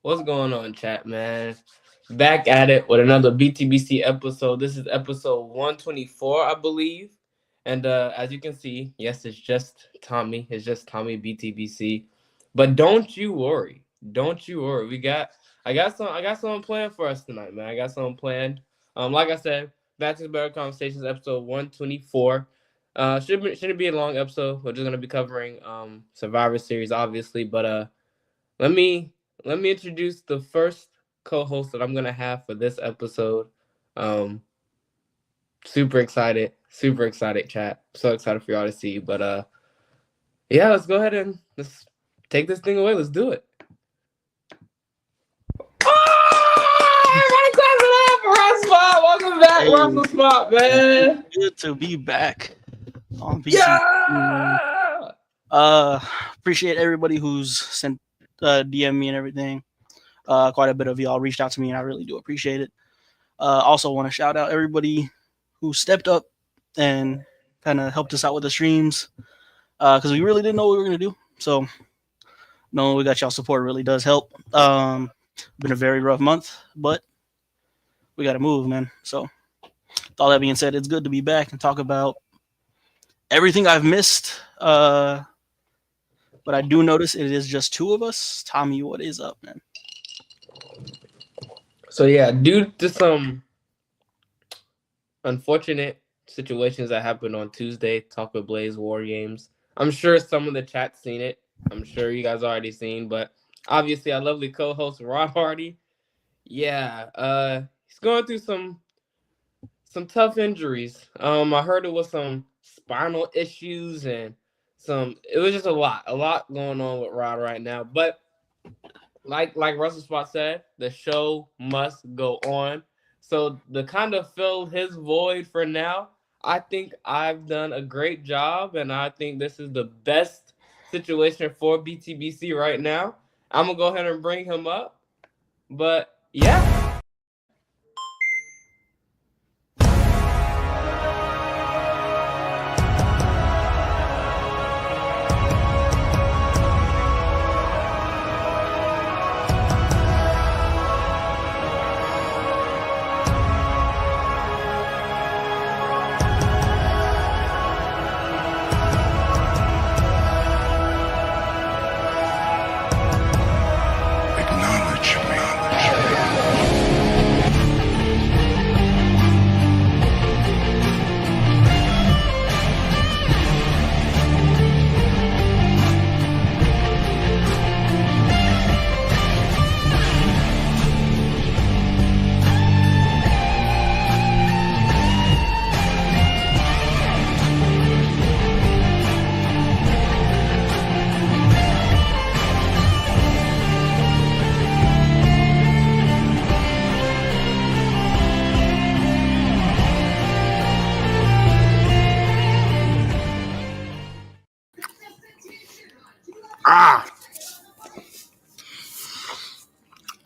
What's going on, chat, man? Back at it with another BTBC episode. This is episode 124, I believe. And as you can see, yes, it's just Tommy. It's just Tommy BTBC. But don't you worry. Don't you worry. I got something planned for us tonight, man. I got something planned. Like I said, Back to the Better Conversations, episode 124. Shouldn't be a long episode. We're just gonna be covering Survivor Series, obviously, but let me let me introduce the first co-host that I'm gonna have for this episode. Um, super excited, chat. So excited for y'all to see. But yeah, let's go ahead and let's take this thing away. Let's do it. Everybody clap it up for Russell Spot. Welcome back, Russell Spot, man. Good to be back on BC. Yeah. Appreciate everybody who's sent DM me and everything. Quite a bit of y'all reached out to me, and I really do appreciate it. Also want to shout out everybody who stepped up and kind of helped us out with the streams because we really didn't know what we were gonna do. So knowing we got y'all support really does help. Been a very rough month, but we got to move, man. So with all that being said, it's good to be back and talk about everything I've missed. But I do notice it is just two of us. Tommy, what is up, man? So yeah, due to some unfortunate situations that happened on Tuesday, talk with Blaze Wargames. I'm sure some of the chat's seen it. I'm sure you guys already seen, but obviously our lovely co-host Rod Hardy, yeah, he's going through some tough injuries. I heard it was some spinal issues and it was just a lot going on with Rod right now. But like Russell Spot said, the show must go on. So to kind of fill his void for now, I think I've done a great job, and I think this is the best situation for BTBC right now. I'm gonna go ahead and bring him up. But yeah.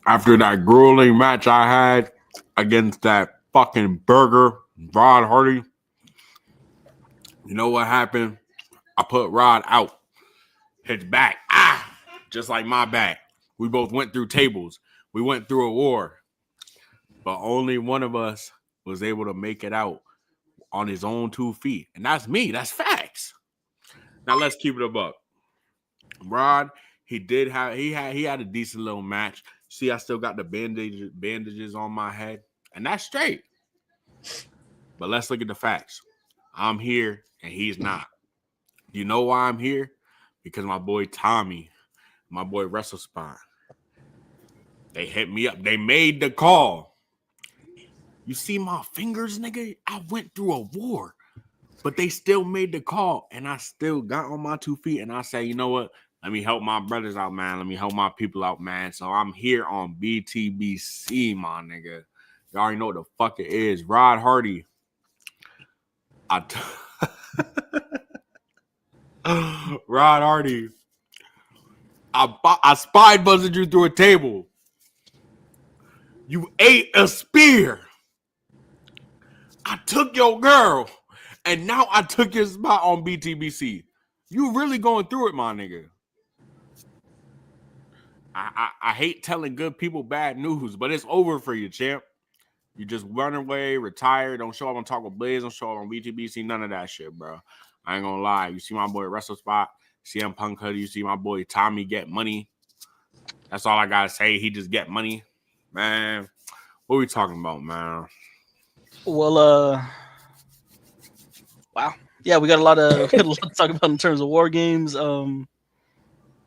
After that grueling match I had against that fucking burger, Rod Hardy, you know what happened? I put Rod out. His back. Just like my back. We both went through tables. We went through a war. But only one of us was able to make it out on his own 2 feet. And that's me. That's facts. Now let's keep it a buck. Rod, he had a decent little match. See, I still got the bandages on my head, and that's straight. But let's look at the facts. I'm here, and he's not. You know why I'm here? Because my boy Tommy, my boy WrestleSpine, they hit me up. They made the call. You see my fingers, nigga? I went through a war, but they still made the call, and I still got on my 2 feet, and I say, you know what? Let me help my brothers out, man. Let me help my people out, man. So I'm here on BTBC, my nigga. You already know what the fuck it is. Rod Hardy. Rod Hardy. I spied buzzed you through a table. You ate a spear. I took your girl. And now I took your spot on BTBC. You really going through it, my nigga. I hate telling good people bad news, but it's over for you, champ. You just run away, retire, don't show up on Talk with Blaze, don't show up on Btbc, none of that shit, bro. I ain't gonna lie. You see my boy Wrestle Spot, CM Punk hoodie, you see my boy Tommy get money. That's all I gotta say. He just get money. Man, what we talking about, man? Well, wow. Yeah, we got a lot to talk about in terms of war games.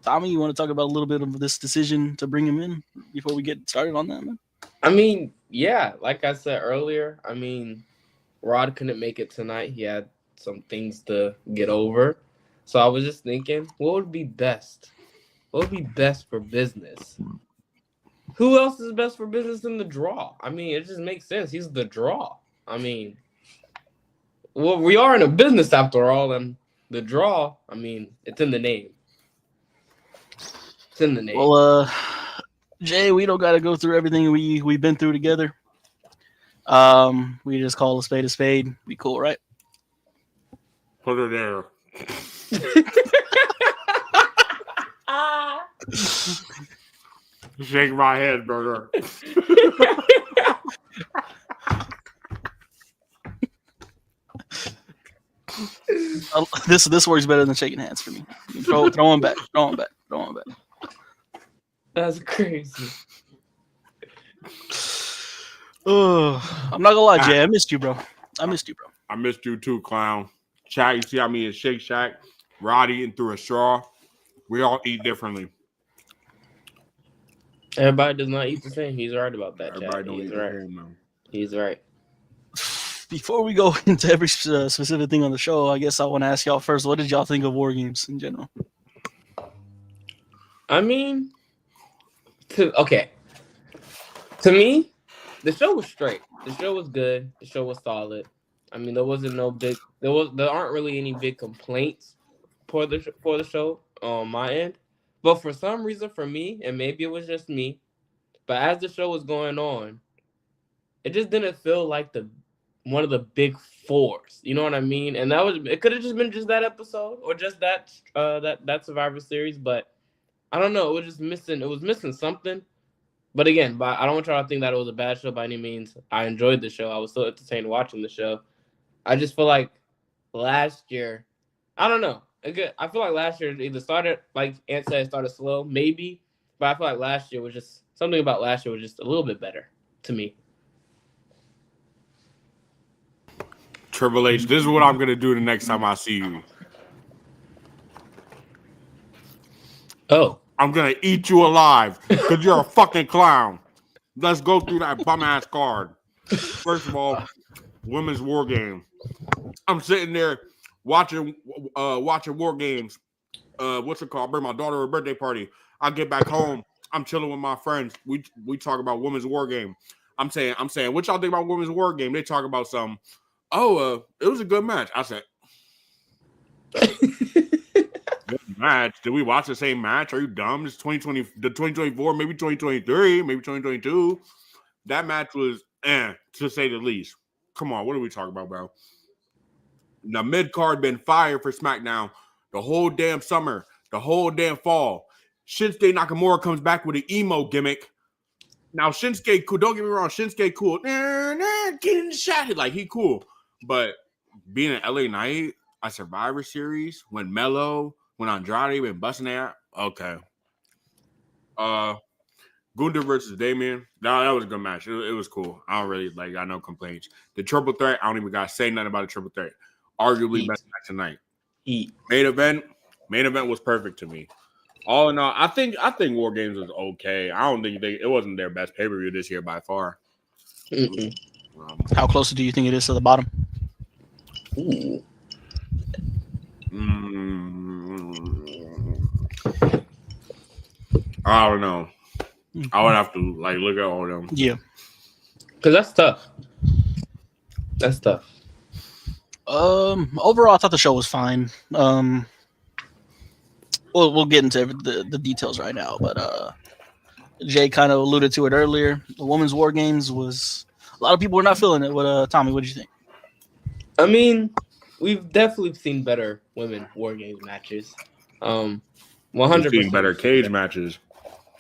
Tommy, you want to talk about a little bit of this decision to bring him in before we get started on that, man? I mean, yeah, like I said earlier, I mean, Rod couldn't make it tonight. He had some things to get over. So I was just thinking, what would be best? What would be best for business? Who else is best for business than the Draw? I mean, it just makes sense. He's the Draw. I mean, well, we are in a business after all, and the Draw, I mean, it's in the name. It's in the name. Well, Jay, we don't got to go through everything we've been through together. We just call a spade a spade. Be cool, right? Put her there. Shake my head, brother. This works better than shaking hands for me. Throw him back. Throw him back. That's crazy. Oh, I'm not gonna lie, Jay. I missed you, bro. I missed you too, clown. Chat, you see how me and Shake Shack, Rod eating through a straw. We all eat differently. Everybody does not eat the same. He's right about that. Everybody don't eat right. the same, man. He's right. Before we go into every specific thing on the show, I guess I want to ask y'all first, what did y'all think of war games in general? I mean, to me, the show was straight. The show was good. The show was solid. I mean, there aren't really any big complaints for the show on my end. But for some reason, for me, and maybe it was just me, but as the show was going on, it just didn't feel like one of the big fours. You know what I mean? And it could have just been just that episode or just that Survivor Series. But I don't know. It was missing something. But again, I don't want y'all to think that it was a bad show by any means. I enjoyed the show. I was so entertained watching the show. I just feel like last year, I don't know. I feel like last year either started, like Ant said, it started slow, maybe. But I feel like last year was just something about last year was just a little bit better to me. Triple H, this is what I'm gonna do the next time I see you. Oh. I'm gonna eat you alive because you're a fucking clown. Let's go through that bum ass card. First of all, women's war game. I'm sitting there watching war games. What's it called? Bring my daughter to a birthday party. I get back home. I'm chilling with my friends. We talk about women's war game. I'm saying, what y'all think about women's war game? They talk about some. Oh, it was a good match. I said, good match. Did we watch the same match? Are you dumb? It's 2020, the 2024, maybe 2023, maybe 2022. That match was to say the least. Come on, what are we talking about, bro? The mid card been fired for SmackDown the whole damn summer, the whole damn fall. Shinsuke Nakamura comes back with an emo gimmick. Now Shinsuke cool. Don't get me wrong, Shinsuke cool. Get in the shot. Like he cool, but being an LA Knight, a Survivor Series when Melo, when Andrade been busting that. Okay. Gunther versus Damien. No, that was a good match. It was cool. I don't really got no complaints. The triple threat, I don't even gotta say nothing about the triple threat. Arguably best match tonight. Main event was perfect to me. All in all, I think War Games was okay. I don't think it wasn't their best pay-per-view this year by far. How close do you think it is to the bottom? Ooh. I don't know. I would have to look at all of them. Yeah, because that's tough. That's tough. Overall, I thought the show was fine. We'll get into the details right now, but Jay kind of alluded to it earlier. The women's war games was a lot of people were not feeling it. Tommy, what did you think? I mean, we've definitely seen better women war games matches. 100% better cage matches.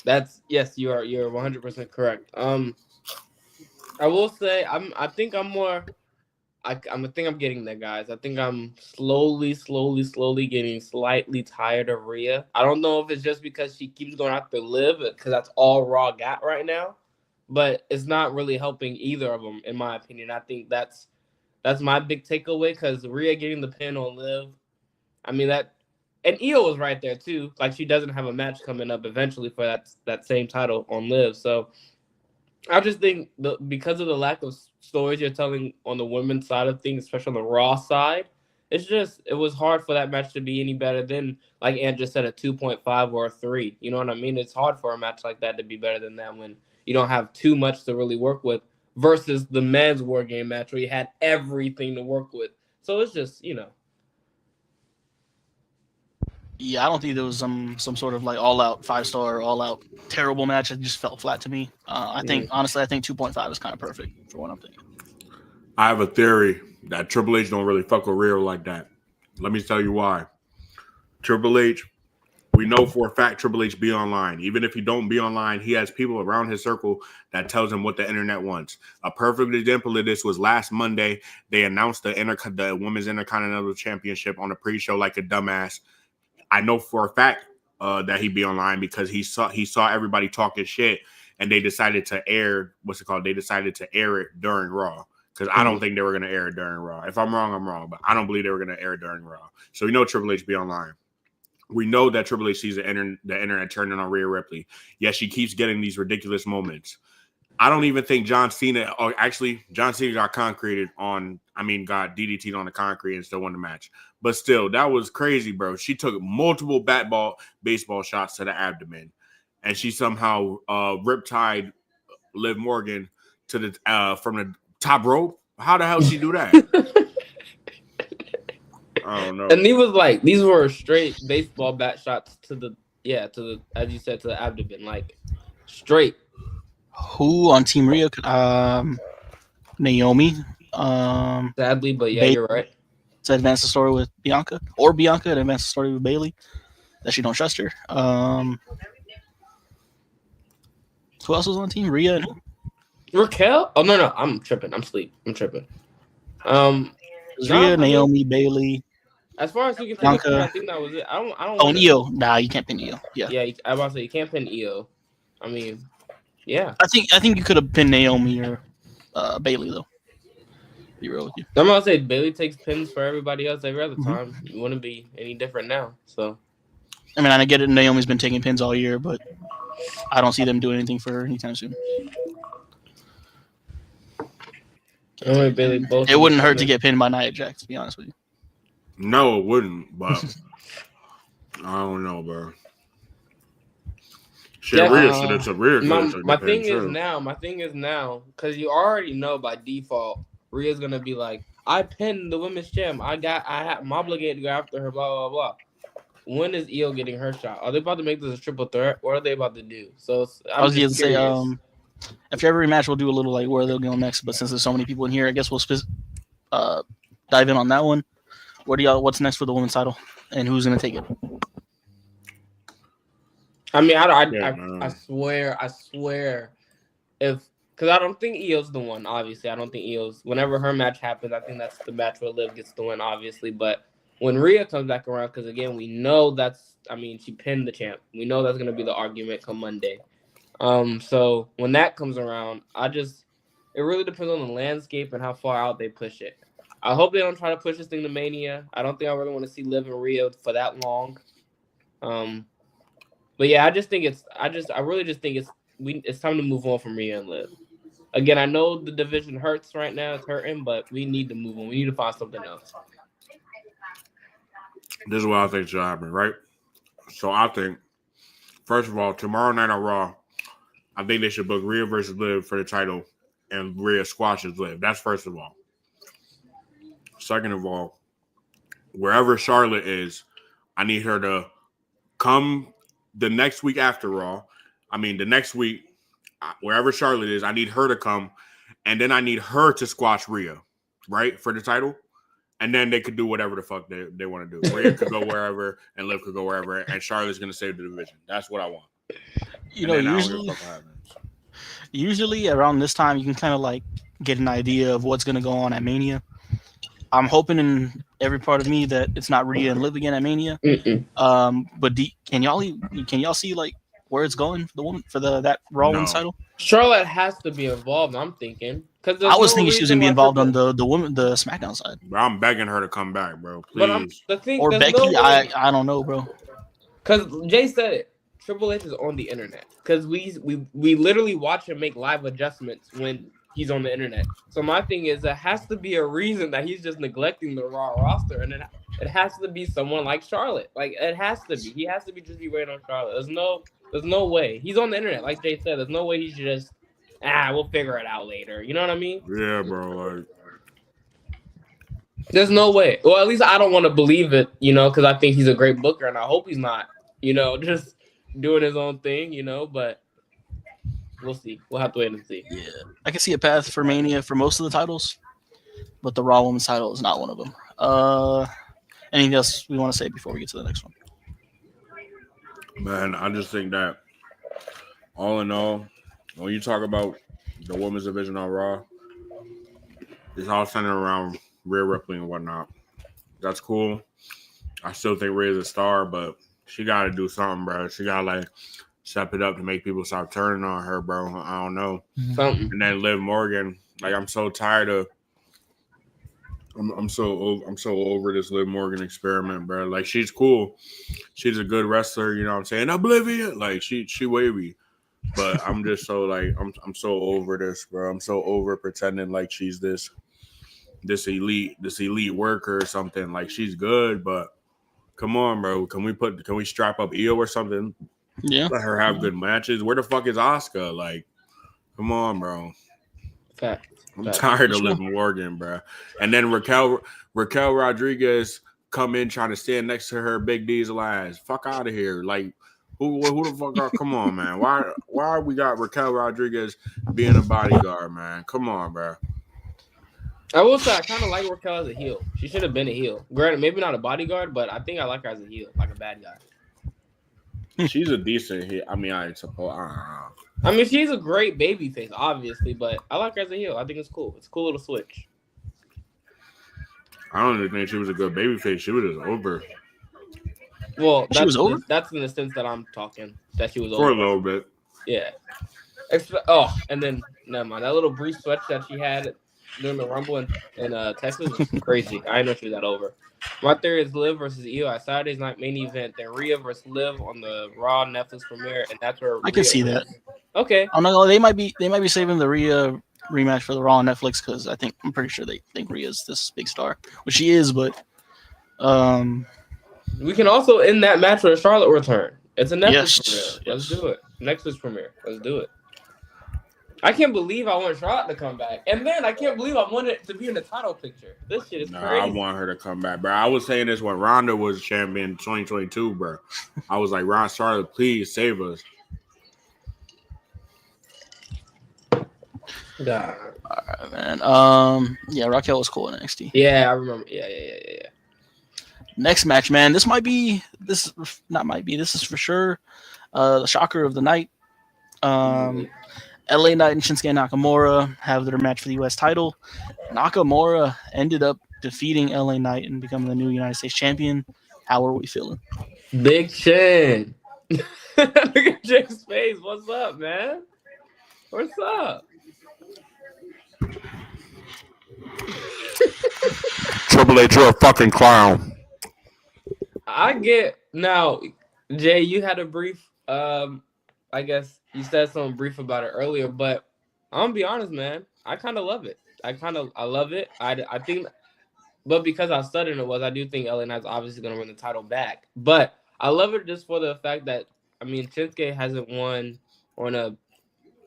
Yes, you're 100% correct. I will say I think I'm more. I think I'm getting there, guys. I think I'm slowly getting slightly tired of Rhea. I don't know if it's just because she keeps going after Liv, because that's all Raw got right now, but it's not really helping either of them, in my opinion. I think that's my big takeaway, because Rhea getting the pin on Liv. I mean that, and Io was right there too. Like, she doesn't have a match coming up eventually for that same title on Liv, so. I just think because of the lack of stories you're telling on the women's side of things, especially on the Raw side, it was hard for that match to be any better than, like Ant just said, a 2.5 or a 3. You know what I mean? It's hard for a match like that to be better than that when you don't have too much to really work with, versus the men's War Game match where you had everything to work with. So it's just, Yeah, I don't think there was some sort of like all out 5-star, all out terrible match. It just felt flat to me. I think honestly, I think 2.5 is kind of perfect for what I'm thinking. I have a theory that Triple H don't really fuck with Rhea like that. Let me tell you why. Triple H, we know for a fact Triple H be online. Even if he don't be online, he has people around his circle that tells him what the internet wants. A perfect example of this was last Monday. They announced the Women's Intercontinental Championship on a pre-show like a dumbass. I know for a fact that he'd be online because he saw everybody talking shit, and they decided to air They decided to air it during Raw, because I don't think they were going to air it during Raw. If I'm wrong, I'm wrong, but I don't believe they were going to air it during Raw. So we know Triple H be online. We know that Triple H sees the internet turning on Rhea Ripley. Yes, she keeps getting these ridiculous moments. I don't even think John Cena. Oh, actually, John Cena got got DDT'd on the concrete and still won the match. But still, that was crazy, bro. She took multiple baseball shots to the abdomen, and she somehow riptide Liv Morgan to the from the top rope. How the hell she do that? I don't know. And these were straight baseball bat shots to the as you said, to the abdomen, like straight. Who on Team Rhea? Naomi. Sadly, but yeah, Bayley, you're right. to advance the story with Bianca, or Bianca to advance the story with Bayley, that she don't trust her. Who else was on Team Rhea? And Raquel? Oh no, I'm tripping. I'm tripping. Rhea, Naomi, Bayley. As far as who can pin the pin, I think that was it. I don't. Oh, and Io. Nah, you can't pin Io. Yeah. Yeah, I was about to say you can't pin Io. I mean, yeah. I think you could have pinned Naomi or Bayley though. Be real with you. I'm about to say Bayley takes pins for everybody else every other time. It wouldn't be any different now. So. I mean, I get it. Naomi's been taking pins all year, but I don't see them doing anything for her anytime soon. Bayley both. It wouldn't hurt to get pinned by Nia Jax, to be honest with you. No, it wouldn't, but I don't know, bro. Shit, Rhea should have took Rhea. My thing is now, because you already know by default, Rhea's gonna be like, I pinned the women's champ. I'm obligated to go after her. Blah blah blah. When is Io getting her shot? Are they about to make this a triple threat? What are they about to do? So I was going to say, after every match, we'll do a little like where they'll go next. But since there's so many people in here, I guess we'll dive in on that one. What's next for the women's title, and who's going to take it? I mean, I swear, because I don't think Io's the one. Obviously, I don't think Io's. Whenever her match happens, I think that's the match where Liv gets the win. Obviously, but when Rhea comes back around, because again, we know she pinned the champ. We know that's going to be the argument come Monday. So when that comes around, it really depends on the landscape and how far out they push it. I hope they don't try to push this thing to Mania. I don't think I really want to see Liv and Rhea for that long. But yeah, I really just think it's time to move on from Rhea and Liv. Again, I know the division hurts right now; it's hurting, but we need to move on. We need to find something else. This is what I think should happen, right? So I think, first of all, tomorrow night on Raw, I think they should book Rhea versus Liv for the title, and Rhea squashes Liv. That's first of all. Second of all, wherever Charlotte is, I need her to come the next week after Raw. I mean, the next week, wherever Charlotte is, I need her to come, and then I need her to squash Rhea, right, for the title. And then they could do whatever the fuck they want to do. Rhea could go wherever, and Liv could go wherever, and Charlotte's going to save the division. That's what I want. You know, then I don't give a fuck what happens. usually around this time you can kind of like get an idea of what's gonna go on at Mania. I'm hoping in every part of me that it's not Rhea and Liv again at Mania. But can y'all see like where it's going for the woman for that Raw Women's title? Charlotte has to be involved. I'm thinking because I was thinking she was gonna be involved on the SmackDown side. Bro, I'm begging her to come back, bro. Please. Or Becky, I don't know, bro. Because Jay said it. Triple H is on the internet. Because we literally watch him make live adjustments when he's on the internet. So my thing is, there has to be a reason that he's just neglecting the Raw roster, and it has to be someone like Charlotte. Like it has to be. He has to be just be waiting on Charlotte. There's no way. He's on the internet, like Jay said. There's no way he should just we'll figure it out later. You know what I mean? Yeah, bro. Like, there's no way. Well, at least I don't want to believe it, because I think he's a great booker, and I hope he's not, just doing his own thing, but we'll see. We'll have to wait and see. Yeah, I can see a path for Mania for most of the titles, but the Raw Women's title is not one of them. Anything else we want to say before we get to the next one? Man, I just think that all in all, when you talk about the women's division on Raw, it's all centered around Rhea Ripley and whatnot. That's cool. I still think Rhea's a star, but she got to do something, bro. She got to, like, step it up to make people stop turning on her, bro. I don't know. Something. And then Liv Morgan. Like, I'm so tired of I'm so over this Liv Morgan experiment, bro. Like, she's cool. She's a good wrestler, you know what I'm saying? Oblivion. Like, she wavy. But I'm just so, like, I'm so over this, bro. I'm so over pretending like she's this elite worker or something. Like, she's good, but come on, bro. Can we strap up Io or something? Yeah. Let her have good matches. Where the fuck is Asuka? Like, come on, bro. Fact. I'm tired of Liv Morgan, bro. And then Raquel Rodriguez come in trying to stand next to her Big Diesel ass. Fuck out of here. Like, who the fuck are? Come on, man. Why we got Raquel Rodriguez being a bodyguard, man? Come on, bro. I will say I kind of like Raquel as a heel. She should have been a heel. Granted, maybe not a bodyguard, but I think I like her as a heel, like a bad guy. She's a decent heel. I mean, I suppose. I mean, she's a great babyface, obviously, but I like her as a heel. I think it's cool. It's a cool little switch. I don't even think she was a good babyface. She was just over. Well, she was over? That's in the sense that I'm talking. That she was over. For a little bit. Yeah. And then, never mind. That little brief switch that she had during the Rumble in Texas was crazy. I didn't know she was that over. My theory is Liv versus Io at Saturday's night main event, then Rhea versus Liv on the Raw Netflix premiere, and that's where I can see that. Okay. I'm not gonna, they might be saving the Rhea rematch for the Raw on Netflix because I'm pretty sure they think Rhea's this big star, which she is, but we can also end that match with a Charlotte return. It's a Netflix premiere. Let's do it. Netflix premiere. Let's do it. I can't believe I want Charlotte to come back. And then I can't believe I want it to be in the title picture. This shit is crazy. I want her to come back, bro. I was saying this when Ronda was champion in 2022, bro. I was like, Charlotte, please save us. God. All right, man. Yeah, Raquel was cool in NXT. Yeah, I remember. Yeah. Next match, man. This is for sure the shocker of the night. LA Knight and Shinsuke Nakamura have their match for the U.S. title. Nakamura ended up defeating LA Knight and becoming the new United States champion. How are we feeling? Big Chin. Look at Jake's face. What's up, man? What's up? Triple H, you're a fucking clown. I get now, Jay. You had a brief. I guess you said something brief about it earlier, but I'm gonna be honest, man. I kind of love it. I love it. I think, but because how sudden it was, I do think LA Knight's obviously gonna win the title back. But I love it just for the fact that Shinsuke hasn't won on a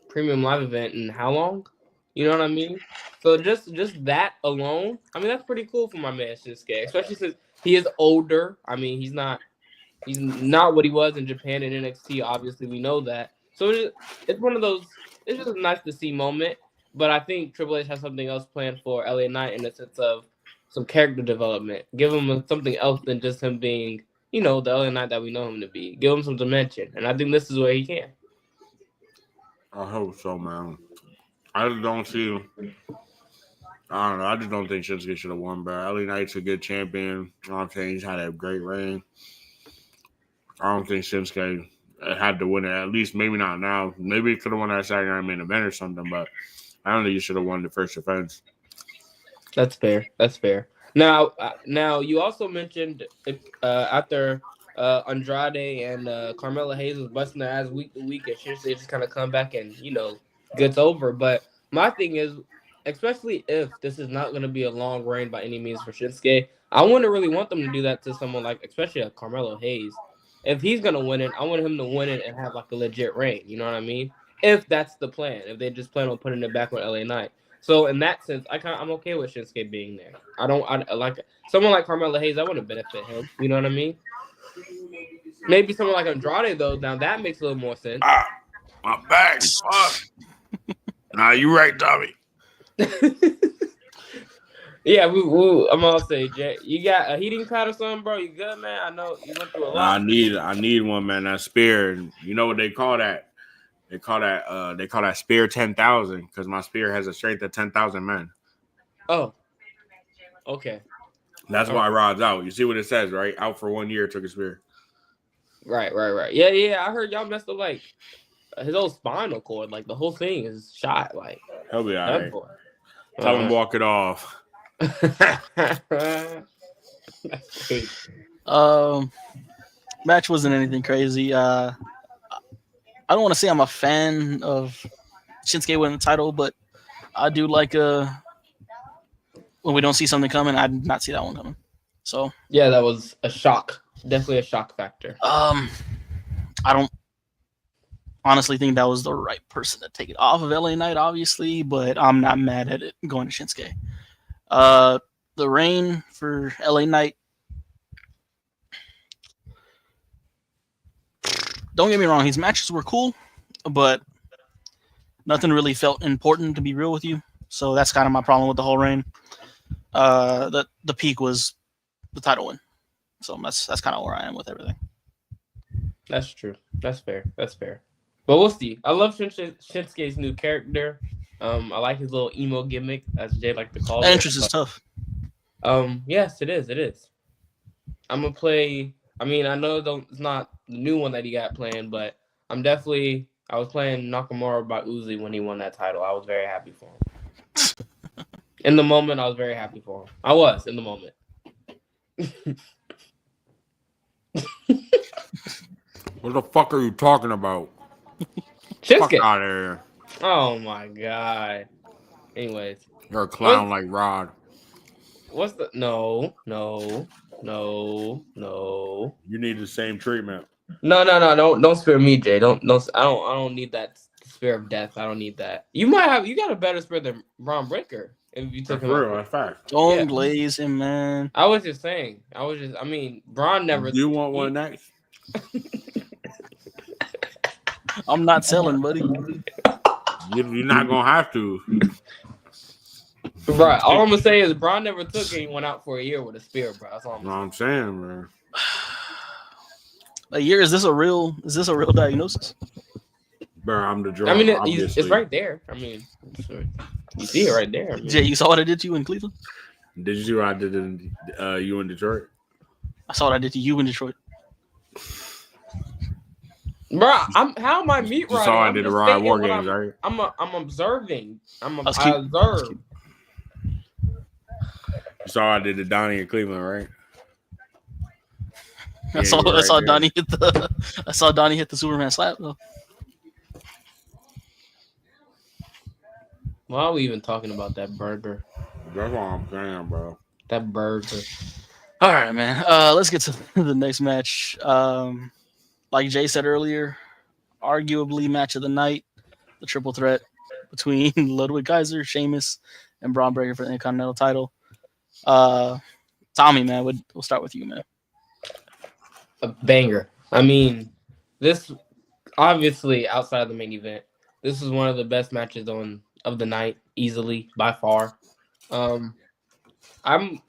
premium live event in how long? You know what I mean? So just that alone, that's pretty cool for my man Shinsuke, especially since he is older. He's not what he was in Japan and NXT. Obviously, we know that. So it's one of those. It's just a nice to see moment. But I think Triple H has something else planned for LA Knight in the sense of some character development. Give him something else than just him being the LA Knight that we know him to be. Give him some dimension, and I think this is where he can. I hope so, man. I just don't see. I don't know. I just don't think Shinsuke should have won, bro. LA Knight's a good champion. You know what I'm saying? He's had a great reign. I don't think Shinsuke had to win it. At least maybe not now. Maybe he could have won that Saturday Night main event or something, but I don't think he should have won the first defense. That's fair. That's fair. Now you also mentioned after Andrade and Carmelo Hayes was busting their ass week to week, and Shinsuke just kind of come back and gets over. But my thing is, especially if this is not going to be a long reign by any means for Shinsuke, I wouldn't really want them to do that to someone like, especially a Carmelo Hayes. If he's going to win it, I want him to win it and have like a legit reign. You know what I mean? If that's the plan, if they just plan on putting it back on LA Knight. So in that sense, I'm okay with Shinsuke being there. I like someone like Carmelo Hayes. I wouldn't benefit him. You know what I mean? Maybe someone like Andrade though. Now that makes a little more sense. My back. Fuck. Nah, you right, Tommy. Yeah, I'm gonna say, Jay, you got a heating pad or something, bro? You good, man? I know you went through a lot. I need one, man. That spear. You know what they call that? They call that spear 10,000 because my spear has a strength of 10,000 men. Oh, okay. That's why Rod's out. You see what it says, right? Out for 1 year, took a spear. Right. Yeah. I heard y'all messed up like his whole spinal cord. Like the whole thing is shot. Like he'll be all right. Tell him walk it off. Match wasn't anything crazy. I don't want to say I'm a fan of Shinsuke winning the title, but I do like when we don't see something coming. I did not see that one coming. So yeah, that was a shock. Definitely a shock factor. I don't honestly think that was the right person to take it off of LA Knight, obviously, but I'm not mad at it going to Shinsuke. The reign for LA Knight. Don't get me wrong, his matches were cool, but nothing really felt important, to be real with you. So that's kind of my problem with the whole reign. The peak was the title win. So that's kind of where I am with everything. That's true. That's fair. But we'll see. I love Shinsuke's new character. I like his little emo gimmick, as Jay like to call it. That entrance is tough. Yes, it is. I'm gonna play. I mean, I know it's not the new one that he got playing, but I was playing Nakamura by Uzi when he won that title. I was very happy for him. In the moment, I was very happy for him. I was in the moment. What the fuck are you talking about? Shinsuke. Fuck out of here. Oh my god. Anyways. You're a clown like Rod. What's the no. You need the same treatment. No. Don't spare me, Jay. I don't need that spear of death. I don't need that. You got a better spear than Braun Breaker if you took him out. That's fact. Don't glaze him, man. I was just saying. Braun never. Do you want one next? I'm not selling, buddy. You're not gonna have to. Bro, all I'm gonna say is Braun never took anyone out for a year with a spear, bro. That's all I'm saying, man. A year? Is this a real diagnosis? Bro, I'm the draw. I mean, it's right there. I mean, you see it right there. Jay, you saw what I did to you in Cleveland? Did you see what I did in you in Detroit? I saw what I did to you in Detroit. Bro, how am I meat riding? You saw I did a ride Wargames, right? I'm observing. I You observe. saw I did to Donnie in Cleveland, right? I saw Donnie hit the Superman slap though. Why are we even talking about that burger? That's what I'm saying, bro. That burger. All right, man. Let's get to the next match. Like Jay said earlier, arguably match of the night, the triple threat between Ludwig Kaiser, Sheamus, and Braun Breaker for the Intercontinental title. Tommy, man, we'll start with you, man. A banger. I mean, this obviously outside the main event, this is one of the best matches of the night, easily by far. I'm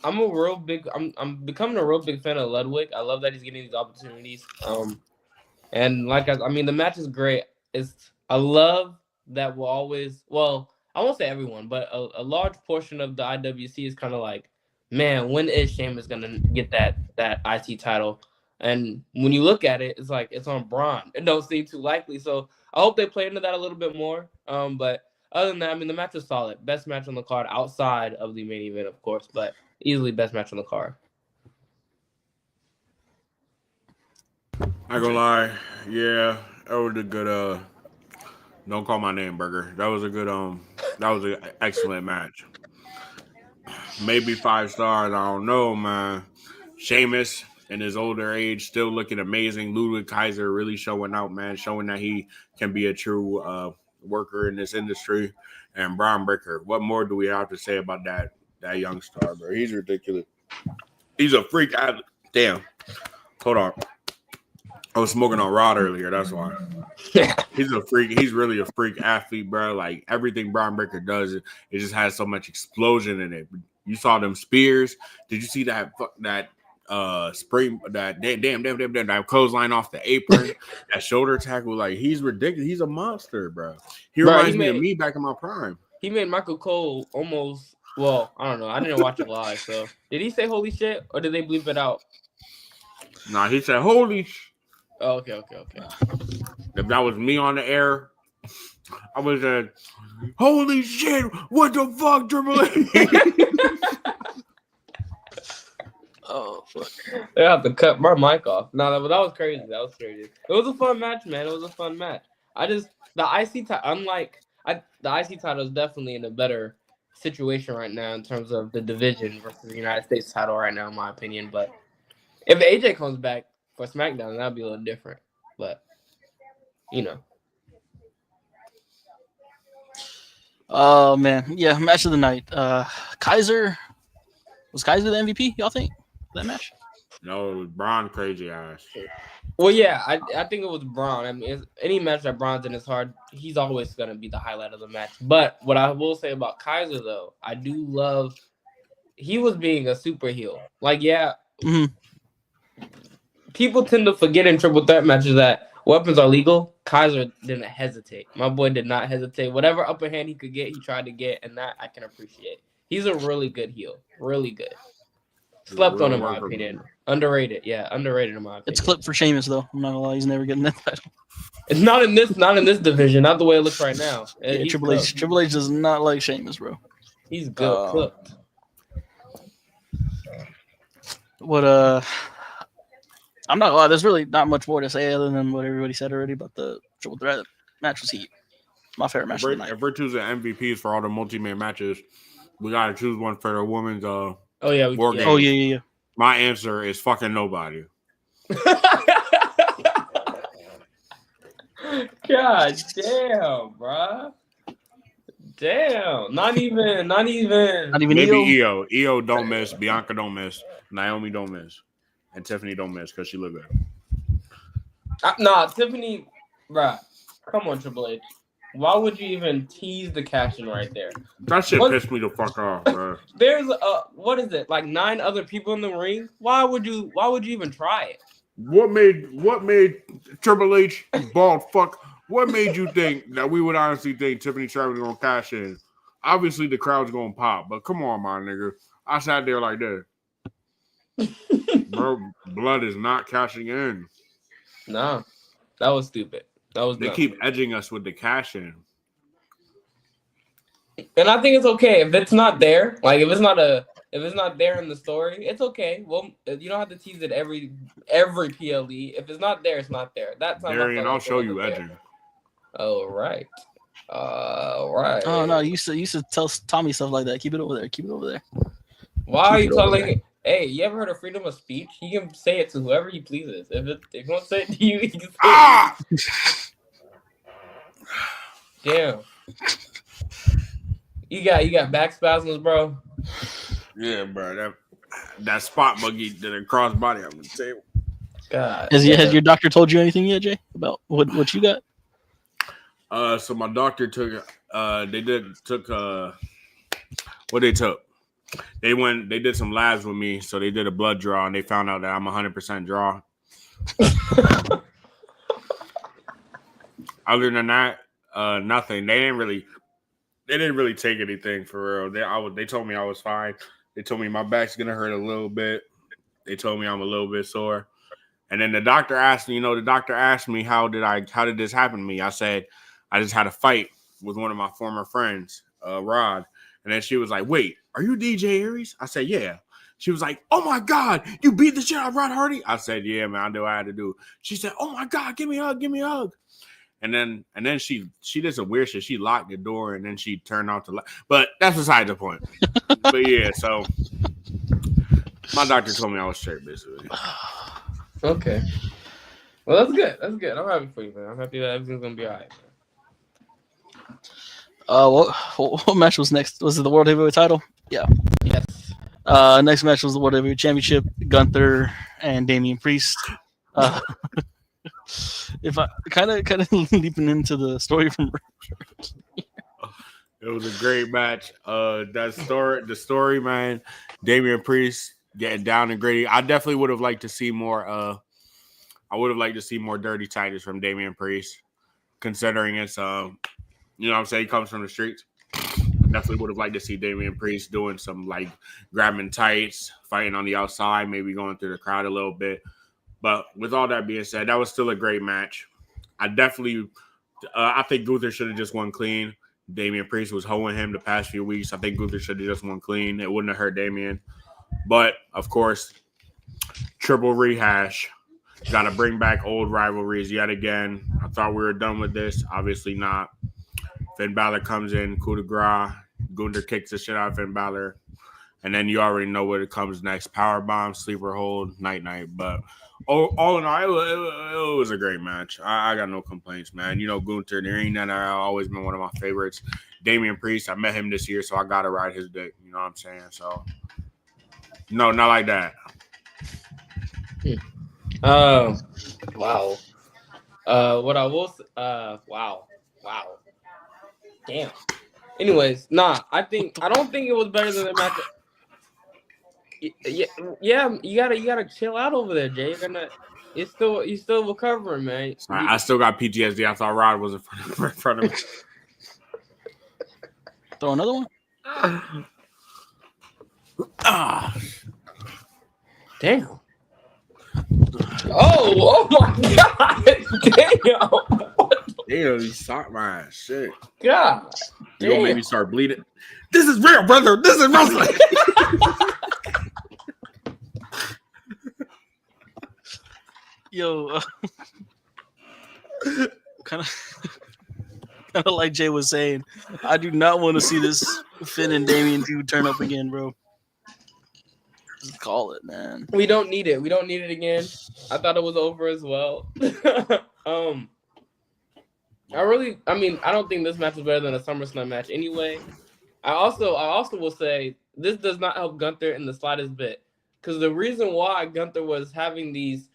becoming a real big fan of Ludwig. I love that he's getting these opportunities. And like I mean, the match is great. I love that we'll always, well, I won't say everyone, but a large portion of the IWC is kind of like, man, when is Sheamus gonna get that IC title? And when you look at it, it's like it's on Braun. It don't seem too likely. So I hope they play into that a little bit more. But other than that, I mean, the match was solid. Best match on the card outside of the main event, of course, but easily best match on the card. I gonna lie, yeah, that was a good. Don't call my name, Burger. That was a good. That was an excellent match. Maybe 5 stars. I don't know, man. Sheamus in his older age, still looking amazing. Ludwig Kaiser really showing out, man, showing that he can be a true worker in this industry. And Braun Breaker, what more do we have to say about that young star, bro? He's ridiculous. He's a freak athlete. Damn. Hold on. I was smoking on Rod earlier. That's why. He's a freak. He's really a freak athlete, bro. Like everything Braun Breaker does, it just has so much explosion in it. You saw them spears. Did you see that spring, that damn that clothesline off the apron, that shoulder tackle? Like he's ridiculous. He's a monster, bro. He reminds me of me back in my prime. He made Michael Cole almost. Well, I don't know. I didn't watch it live. So did he say "holy shit" or did they bleep it out? Nah, he said "holy." Oh, okay. If that was me on the air, I was holy shit, what the fuck, Triple H? Oh, fuck. They have to cut my mic off. No, that was crazy. It was a fun match, man. It was a fun match. The IC title, the IC title is definitely in a better situation right now in terms of the division versus the United States title right now, in my opinion. But if AJ comes back for SmackDown, that'd be a little different. But, you know. Oh, man. Yeah, match of the night. Kaiser. Was Kaiser the MVP, y'all think, that match? No, it was Braun crazy ass. Well, yeah, I think it was Braun. I mean, any match that Braun's in is hard. He's always going to be the highlight of the match. But what I will say about Kaiser, though, I do love he was being a super heel. Like, yeah, people tend to forget in triple threat matches that weapons are legal. Kaiser didn't hesitate. My boy did not hesitate. Whatever upper hand he could get, he tried to get, and that I can appreciate. He's a really good heel. Really good. Slept on, in my opinion. Underrated. Yeah, underrated in my opinion. It's clipped for Sheamus, though. I'm not gonna lie, he's never getting that title. It's not in this division. Not the way it looks right now. Yeah, Triple H does not like Sheamus, bro. He's good cooked. What I'm not gonna lie, there's really not much more to say other than what everybody said already about the triple threat match was heat. My favorite match of the night. If we're choosing MVPs for all the multi-man matches, we gotta choose one for the women's Wargames. Oh yeah. My answer is fucking nobody. God damn, bro. Damn. Not even Maybe EO. EO don't miss. Bianca don't miss. Naomi don't miss. And Tiffany don't miss because she look good. Nah, Tiffany, bruh. Come on, Triple H. Why would you even tease the cash-in right there? That shit pissed me the fuck off, bro. There's what is it? Like 9 other people in the ring? Why would you even try it? What made Triple H bald fuck? What made you think that we would honestly think Tiffany Stratton was gonna cash in? Obviously the crowd's gonna pop, but come on, my nigga. I sat there like that. Bro, blood is not cashing in. No, that was stupid. They keep edging us with the cash in. And I think it's okay if it's not there. Like if it's not there in the story, it's okay. Well, you don't have to tease it every PLE. If it's not there, it's not there. That's not. Darian, I'll show you edging. Oh right. Right. Oh no, you used to tell Tommy stuff like that. Keep it over there. Why are you telling? Hey, you ever heard of freedom of speech? He can say it to whoever he pleases. If he wants to say it to you, he can say it. Damn. You got back spasms, bro. Yeah, bro. That spot buggy did a crossbody on the table. God. Has your doctor told you anything yet, Jay, about what you got? So my doctor took what they took. They did some labs with me, so they did a blood draw, and they found out that I'm 100% draw. Other than that, nothing. They didn't really take anything for real. They told me I was fine. They told me my back's gonna hurt a little bit. They told me I'm a little bit sore. And then the doctor asked me, how did this happen to me? I said, I just had a fight with one of my former friends, Rod. And then she was like, wait, are you DJ Aries? I said, yeah. She was like, oh my God, you beat the shit out of Rod Hardy? I said, yeah, man, I did what I had to do. She said, oh my God, give me a hug. And then she did some weird shit. She locked the door and then she turned off the light. But that's beside the point. But yeah, so my doctor told me I was straight, basically. Okay. Well, that's good. That's good. I'm happy for you, man. I'm happy that everything's gonna be all right. What match was next? Was it the World Heavyweight title? Yeah. Yes. Next match was the World Heavyweight Championship. Gunther and Damian Priest. If I kind of leaping into the story from. It was a great match. The story, man. Damian Priest getting down and gritty. I definitely would have liked to see more. I would have liked to see more dirty titles from Damian Priest, considering it's you know what I'm saying, he comes from the streets. Definitely would have liked to see Damian Priest doing some like grabbing tights, fighting on the outside, maybe going through the crowd a little bit. But with all that being said, that was still a great match. I think Gunther should have just won clean. Damian Priest was hoeing him the past few weeks. I think Gunther should have just won clean. It wouldn't have hurt Damian. But, of course, triple rehash. Got to bring back old rivalries yet again. I thought we were done with this. Obviously not. Finn Balor comes in, coup de grace. Gunther kicks the shit out of Finn Balor. And then you already know what comes next. Powerbomb, sleeper hold, night-night. But all in all, it was a great match. I got no complaints, man. You know, Gunther, there ain't that always been one of my favorites. Damian Priest, I met him this year, so I got to ride his dick. You know what I'm saying? So, no, not like that. Wow. What I will say, wow. Damn. Anyways, I don't think it was better than the match. Yeah, you gotta chill out over there, Jay. You're still recovering, man. I still got PTSD. I thought Rod was in front of me. Throw another one. Damn. Oh my God! Damn. Damn, you socked my ass. Shit. God. You gonna make me start bleeding? This is real, brother. This is wrestling. Yo, kind of like Jay was saying, I do not want to see this Finn and Damian feud turn up again, bro. Just call it, man. We don't need it. We don't need it again. I thought it was over as well. I don't think this match was better than a SummerSlam match anyway. I also will say this does not help Gunther in the slightest bit, because the reason why Gunther was having these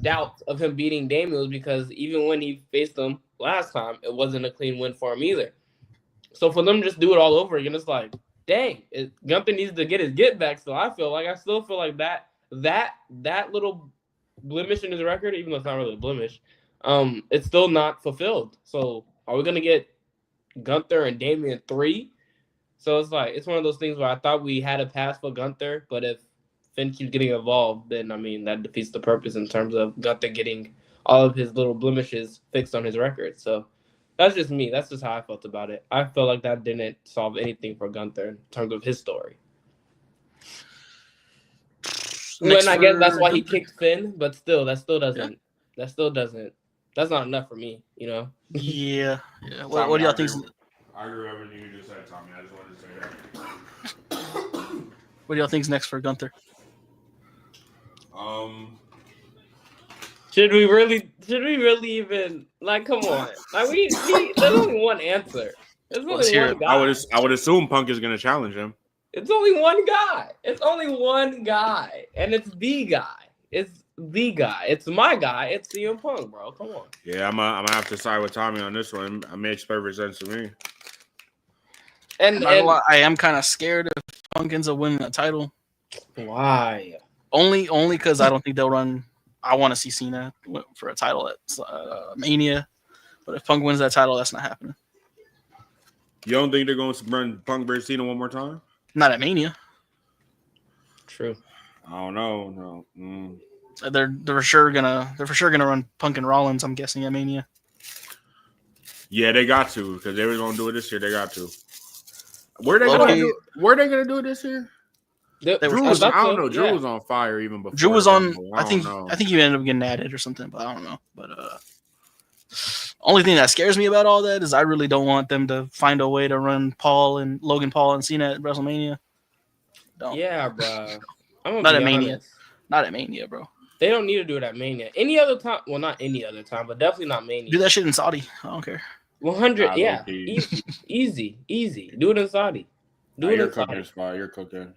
doubts of him beating Damian was because even when he faced him last time, it wasn't a clean win for him either. So for them to just do it all over again, it's like, dang, Gunther needs to get his get back. So I still feel like that little blemish in his record, even though it's not really a blemish, it's still not fulfilled. So are we gonna get Gunther and Damian 3? So it's like, it's one of those things where I thought we had a pass for Gunther, but if Finn keeps getting involved, then that defeats the purpose in terms of Gunther getting all of his little blemishes fixed on his record. So that's just me. That's just how I felt about it. I felt like that didn't solve anything for Gunther in terms of his story. And I guess that's why he kicked Finn, but still, that still doesn't. That's not enough for me, you know. Yeah. What do y'all think? I agree with everything you just said, Tommy. I just wanted to say that. What do y'all think's next for Gunther? Should we really even come on? There's only one answer. There's only one guy. I would assume Punk is gonna challenge him. It's only one guy. And it's the guy. It's the guy. It's my guy. It's CM Punk, bro. Come on. Yeah, I'm gonna have to side with Tommy on this one. It makes perfect sense to me. And I am kind of scared if Punk ends up winning that title. why? Only because I don't think they'll run. I want to see Cena for a title at Mania, but if Punk wins that title, that's not happening. You don't think they're going to run Punk versus Cena one more time? Not at Mania. True. I don't know. No. They're for sure gonna run Punk and Rollins. I'm guessing at Mania. Yeah, they got to because they were going to do it this year. They got to. Where they going to do it this year? I don't know. Drew was on fire even before. Drew was on. I think he ended up getting added or something, but I don't know. But only thing that scares me about all that is I really don't want them to find a way to run Logan Paul and Cena at WrestleMania. Don't. Yeah, bro. Not at Mania. Not at Mania, bro. They don't need to do it at Mania. Any other time? Well, not any other time, but definitely not Mania. Do that shit in Saudi. I don't care. 100. Yeah, easy. Do it in Saudi. You're cooking, Spot. You're cooking.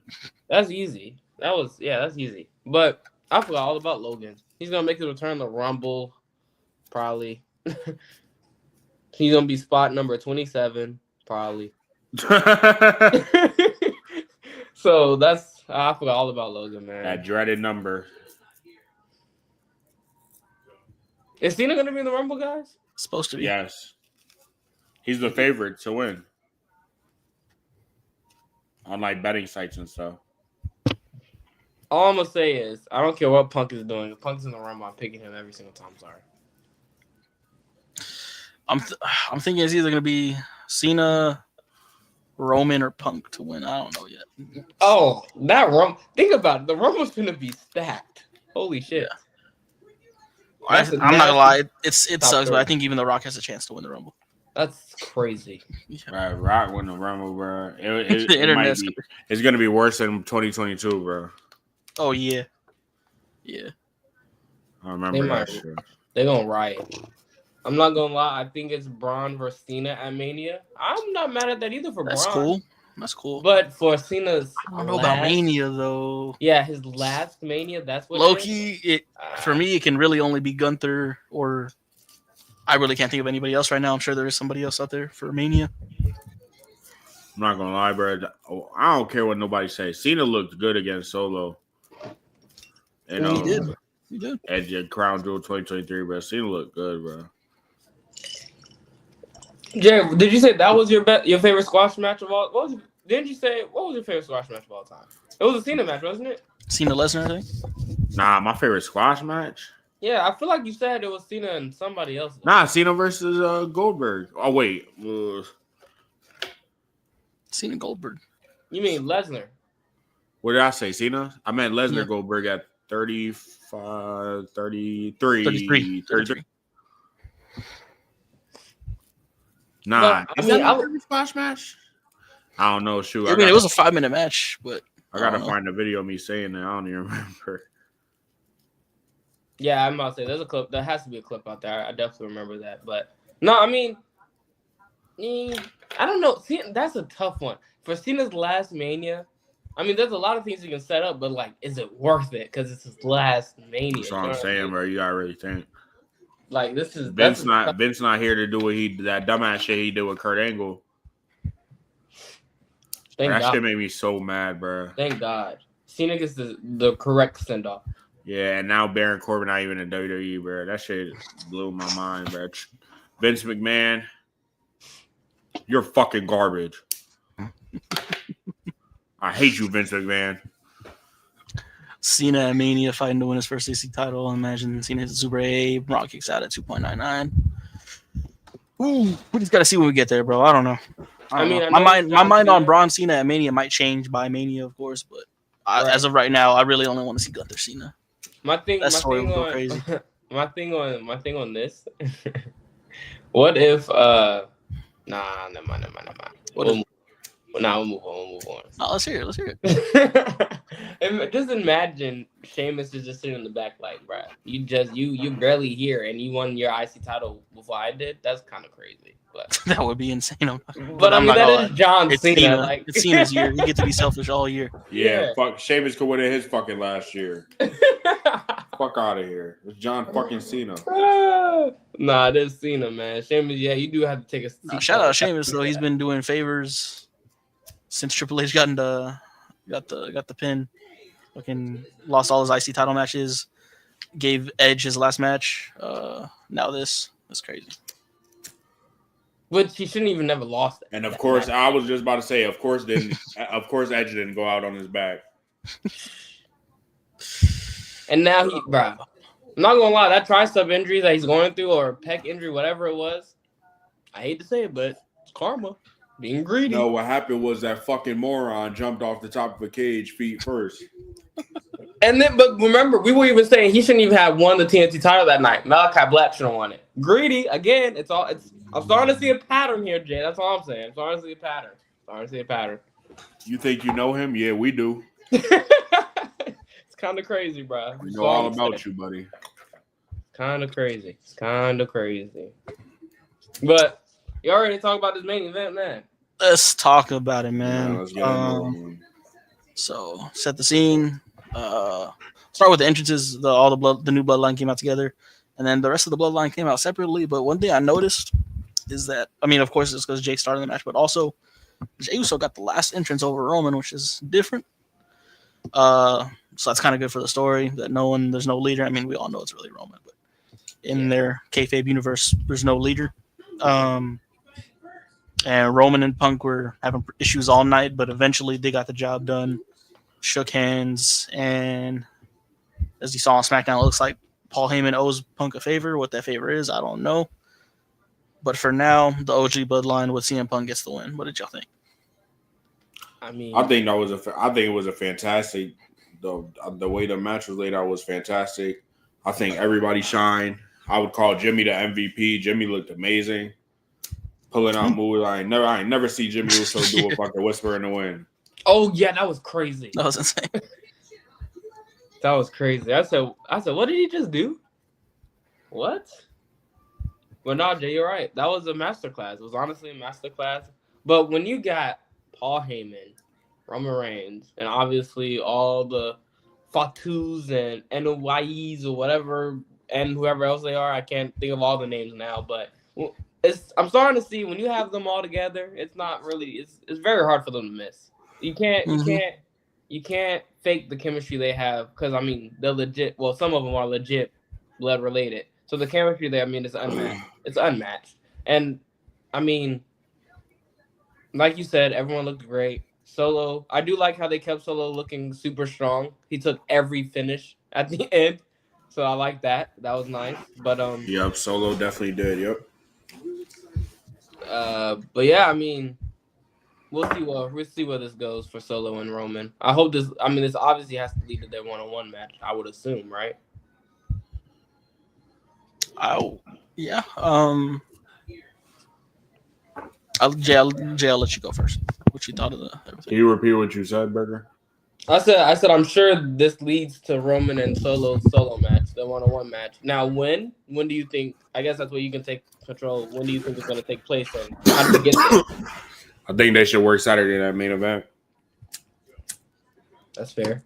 That's easy. That's easy. But I forgot all about Logan. He's gonna make his return to Rumble, probably. He's gonna be spot number 27, probably. So I forgot all about Logan, man. That dreaded number. Is Cena gonna be in the Rumble, guys? Supposed to be. Yes. He's the favorite to win. On like betting sites and stuff. All I'm gonna say is I don't care what Punk is doing. If Punk's in the Rumble, I'm picking him every single time. Sorry. I'm thinking it's either gonna be Cena, Roman, or Punk to win. I don't know yet. Oh, that Rumble! Think about it. The Rumble's gonna be stacked. Holy shit! Yeah. I'm not gonna lie. It sucks, but I think even The Rock has a chance to win the Rumble. That's crazy. Right, Rock win the Rumble, bro. It's gonna be worse than 2022, bro. Oh yeah, yeah. I remember that shit. They're gonna riot. I'm not gonna lie. I think it's Braun versus Cena at Mania. I'm not mad at that either for Braun. That's cool. But for Cena's, I don't know about Mania though. Yeah, his last Mania. That's what. Low-key, for me, it can really only be Gunther or. I really can't think of anybody else right now. I'm sure there is somebody else out there for Mania. I'm not gonna lie, bro. I don't care what nobody says. Cena looked good against Solo. You know, he did. At your Crown Jewel 2023, bro. Cena looked good, bro. Jay, did you say that was your favorite squash match of all? What was your favorite squash match of all time? It was a Cena match, wasn't it? Cena Lesnar, I think. Nah, my favorite squash match. Yeah, I feel like you said it was Cena and somebody else. Nah, Cena versus Goldberg. Oh wait, Cena Goldberg. You mean Lesnar? What did I say? Cena? I meant Lesnar. Yeah. Goldberg at 35, 33. Nah, I mean, a squash match? I don't know. Shoot, it was a 5-minute match, but I gotta find a video of me saying that. I don't even remember. Yeah, I'm about to say there's a clip. There has to be a clip out there. I definitely remember that. But no, I mean, I don't know. See, that's a tough one for Cena's last Mania. I mean, there's a lot of things you can set up, but like, is it worth it? Because it's his last Mania. That's what I'm saying, bro. You gotta really think. Like this is Vince not here to do what that dumbass shit he did with Kurt Angle. That shit made me so mad, bro. Thank God. Cena gets the correct send off. Yeah, and now Baron Corbin not even in WWE, bro. That shit blew my mind, bro. Vince McMahon, you're fucking garbage. I hate you, Vince McMahon. Cena at Mania fighting to win his first AC title. Imagine Cena hits a Super A. Rock kicks out at 2.99. Ooh, we just gotta see when we get there, bro. I don't know. My mind on Braun Cena at Mania might change by Mania, of course, but as of right now, I really only want to see Gunther Cena. My thing on this. What if never mind. We'll move on. No, let's hear it. Just imagine Sheamus is just sitting in the back like, bro, you barely here and you won your IC title before I did. That's kind of crazy. But that would be insane. But I mean, that is John Cena. Like, it's Cena's year. You get to be selfish all year. Yeah. Fuck. Sheamus could win it his fucking last year. Fuck out of here. It's John fucking Cena. Nah, it is Cena, man. Sheamus, yeah, you do have to take a seat. Shout out Sheamus though. He's been doing favors since Triple H got the pin. Fucking lost all his IC title matches. Gave Edge his last match. Now this. That's crazy. Which he shouldn't even never lost. And of course, I was just about to say, of course, Edge didn't go out on his back. And now bruh. I'm not gonna lie, that tricep injury that he's going through, or pec injury, whatever it was, I hate to say it, but it's karma. Being greedy. No, what happened was that fucking moron jumped off the top of a cage feet first. And then, but remember, we were even saying he shouldn't even have won the TNT title that night. Malachi Black should have won it. Greedy again. I'm starting to see a pattern here, Jay. That's all I'm saying. I'm starting to see a pattern. You think you know him? Yeah, we do. It's kind of crazy, bro. We know all about you, buddy. Kind of crazy. But you already talked about this main event, man. Let's talk about it, man. Yeah, let's get into it. So set the scene. Start with the entrances. The new bloodline came out together, and then the rest of the bloodline came out separately. But one thing I noticed is that, I mean, of course, it's because Jay started the match, but also Jey Uso got the last entrance over Roman, which is different. So that's kind of good for the story that there's no leader. I mean, we all know it's really Roman, but in their kayfabe universe, there's no leader. And Roman and Punk were having issues all night, but eventually they got the job done, shook hands, and as you saw on SmackDown, it looks like Paul Heyman owes Punk a favor. What that favor is, I don't know. But for now, the OG bloodline with CM Punk gets the win. What did y'all think? I mean, I think it was a fantastic. The way the match was laid out was fantastic. I think everybody shined. I would call Jimmy the MVP. Jimmy looked amazing, pulling out moves. I ain't never see Jimmy Uso do a fucking whisper in the wind. Oh yeah, that was crazy. That was insane. That was crazy. I said, what did he just do? What? Well, no, Jay, you're right. That was a masterclass. It was honestly a masterclass. But when you got Paul Heyman, Roman Reigns, and obviously all the Fatus and NOYEs or whatever, and whoever else they are, I can't think of all the names now, but I'm starting to see when you have them all together, it's not really, it's very hard for them to miss. You can't fake the chemistry they have, because I mean they're legit. Well, some of them are legit blood related. So the chemistry there, I mean, is unmatched. It's unmatched. And I mean, like you said, everyone looked great. Solo, I do like how they kept Solo looking super strong. He took every finish at the end, so I like that. That was nice. But Yep, Solo definitely did. Yep. But yeah, I mean, we'll see where this goes for Solo and Roman. I hope this. I mean, this obviously has to lead to their one-on-one match. I would assume, right? Yeah. Jay, I'll let you go first. What you thought of everything? Can you repeat what you said, Burger? I said I'm sure this leads to Roman and Solo's solo match, the one-on-one match. Now, when do you think? I guess that's where you can take control. When do you think it's going to take place, and how do we get there? I think they should work Saturday in that main event. That's fair.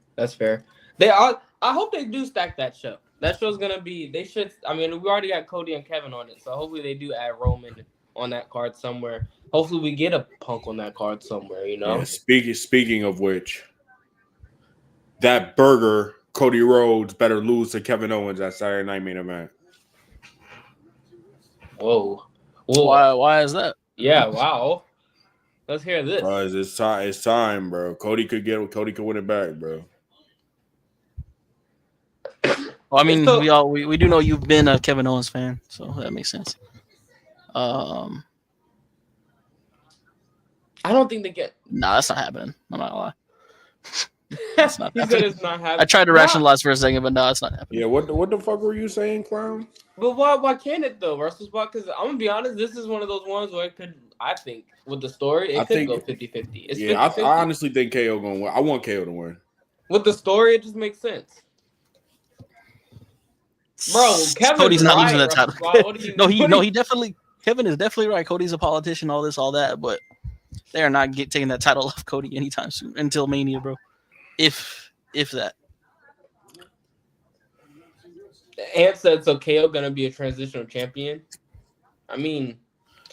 I hope they do stack that show. That show's gonna be. They should. I mean, we already got Cody and Kevin on it, so hopefully they do add Roman on that card somewhere. Hopefully we get a Punk on that card somewhere. You know. Yeah, speaking of which, that burger, Cody Rhodes better lose to Kevin Owens at Saturday Night Main Event. Whoa. Why is that? Yeah. Wow. Let's hear this. Because it's time, bro. Cody could win it back, bro. Well, I mean, we do know you've been a Kevin Owens fan, so that makes sense. I don't think they get. Nah, that's not happening. I'm not gonna lie. That's not happening. It's not happening. I tried to rationalize for a second, but no, it's not happening. Yeah, what the fuck were you saying, clown? But why can't it though? Versus what? Because I'm gonna be honest, this is one of those ones where it could. I think with the story, it could go 50-50. It's 50-50. I honestly think KO gonna win. I want KO to win. With the story, it just makes sense. Bro, Cody's not losing that title. Kevin is definitely right. Cody's a politician, all this, all that, but they are not taking that title off Cody anytime soon until Mania, bro. If that. Ant said, so KO gonna be a transitional champion? I mean,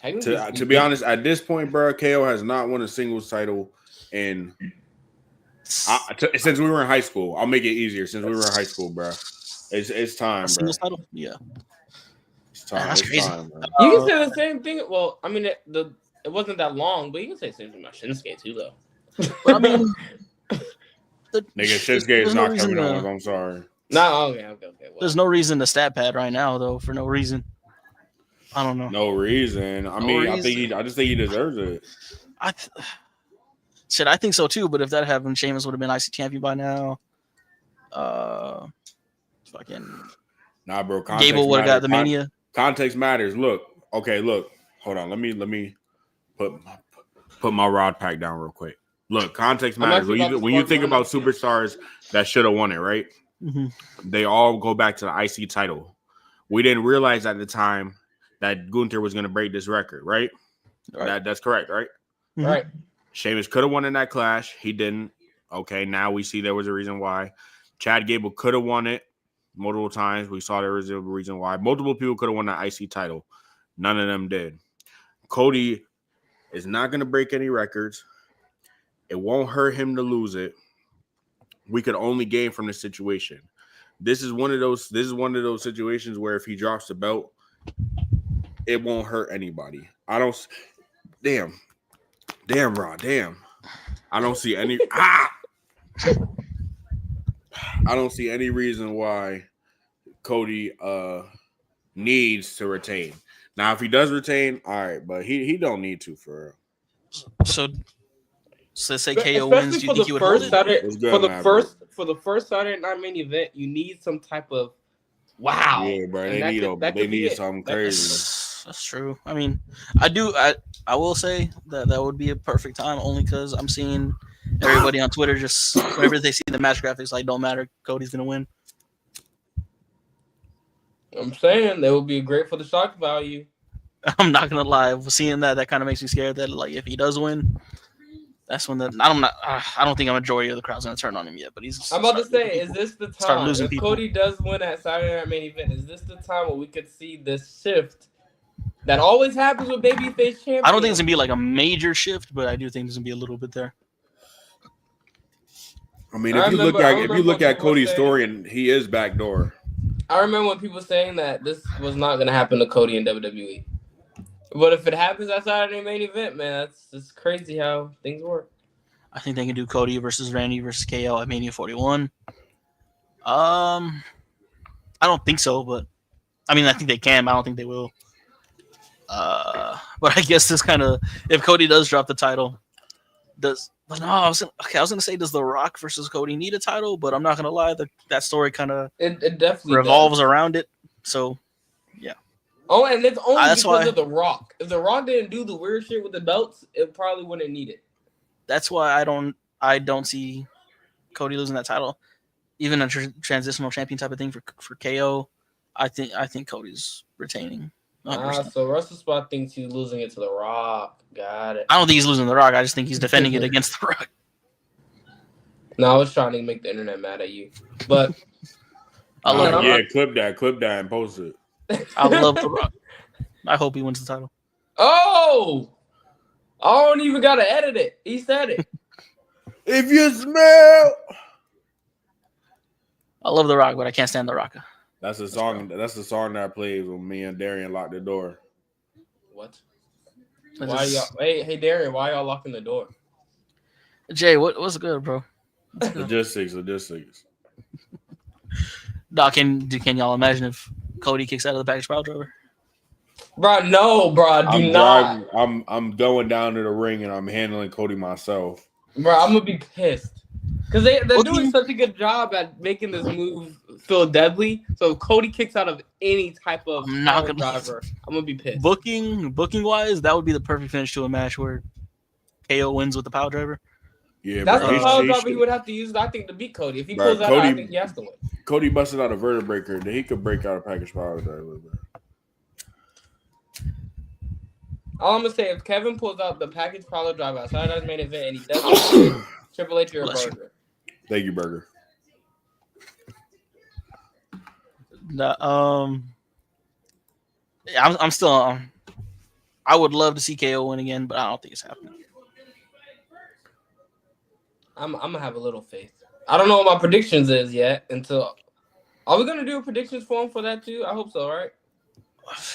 Technically To be honest, at this point, bro, KO has not won a singles title in since we were in high school. I'll make it easier. Since we were in high school, bro, it's time, bro. Singles title, yeah. It's time. That's It's crazy. time, bro. You can say the same thing. Well, I mean, it wasn't that long, but you can say the same thing about Shinsuke too, though. But I mean, Nigga, Shinsuke is not coming on. I'm sorry. No, okay. Well. There's no reason to stat pad right now, though, for no reason. I don't know. No reason. I just think he deserves it. I think so too. But if that happened, Sheamus would have been IC champion by now. Fucking. Nah, bro. Gable would have got the Mania. Context matters. Look. Hold on. Let me put my rod pack down real quick. Look, context matters. When you think about superstars that should have won it, right? Mm-hmm. They all go back to the IC title. We didn't realize at the time that Gunther was going to break this record, right? That's correct, right? Mm-hmm. Right. Sheamus could have won in that clash. He didn't. Okay, now we see there was a reason why. Chad Gable could have won it multiple times. We saw there was a reason why. Multiple people could have won the IC title. None of them did. Cody is not going to break any records. It won't hurt him to lose it. We could only gain from the situation. This is one of those situations where if he drops the belt, it won't hurt anybody. Damn, Rod, damn. I don't see any I don't see any reason why Cody needs to retain. Now, if he does retain, all right, but he don't need to for real. So say KO wins, do you think he would hold it? For the first Saturday Night main event, you need some type of wow. Yeah, bro. They need something crazy. That's true. I mean, I will say that would be a perfect time only because I'm seeing everybody on Twitter just whenever they see the match graphics, like, don't matter, Cody's gonna win. I'm saying that would be great for the shock value. I'm not gonna lie, seeing that kind of makes me scared that, like, if he does win, that's when I don't think a majority of the crowd's gonna turn on him yet. But I'm about to say, is this the time? If Cody does win at Saturday Night main event, is this the time where we could see this shift that always happens with babyface champions? I don't think it's gonna be like a major shift, but I do think there's gonna be a little bit there. I mean, if you look at Cody's story, and he is backdoor. I remember when people saying that this was not gonna happen to Cody in WWE. But if it happens at Saturday main event, man, that's crazy how things work. I think they can do Cody versus Randy versus KO at Mania 41. I don't think so, but I mean, I think they can, but I don't think they will. But I guess this kind of, if Cody does drop the title, I was gonna say, does The Rock versus Cody need a title? But I'm not gonna lie, that story kind of it definitely revolves around it. So yeah. Oh, and it's only because of The Rock. If The Rock didn't do the weird shit with the belts, it probably wouldn't need it. That's why I don't see Cody losing that title, even a transitional champion type of thing for KO. I think Cody's retaining. So Russell Spot thinks he's losing it to The Rock. Got it. I don't think he's losing The Rock. I just think he's defending it against The Rock. No, I was trying to make the internet mad at you, but I love clip that, and post it. I love The Rock. I hope he wins the title. Oh, I don't even gotta edit it. He said it. If you smell, I love The Rock, but I can't stand The Rock. That's the song. That's the song that plays when me and Darian lock the door. What? Why y'all? Hey, Darian, why y'all locking the door? Jay, what's good, bro? Logistics. Doc, can y'all imagine if Cody kicks out of the package pile driver? Bro, no, bro, do not. I'm going down to the ring and I'm handling Cody myself. Bro, I'm gonna be pissed because they're doing such a good job at making this move feel deadly. So if Cody kicks out of any type of driver, I'm gonna be pissed. Booking wise, that would be the perfect finish to a match where KO wins with the pile driver. Yeah, that's the pile driver he would have to use, I think, to beat Cody. If he pulls that out, I think he has to win. Cody busted out a vertebrae, then he could break out a package pile driver. Bro. All I'm gonna say, if Kevin pulls out the package pile driver outside of his main event and he doesn't, Triple H, you're a burger. Thank you, burger. I'm still I would love to see KO win again, but I don't think it's happening. I'm gonna have a little faith. I don't know what my predictions is yet until. Are we gonna do a predictions form for that too? I hope so, right?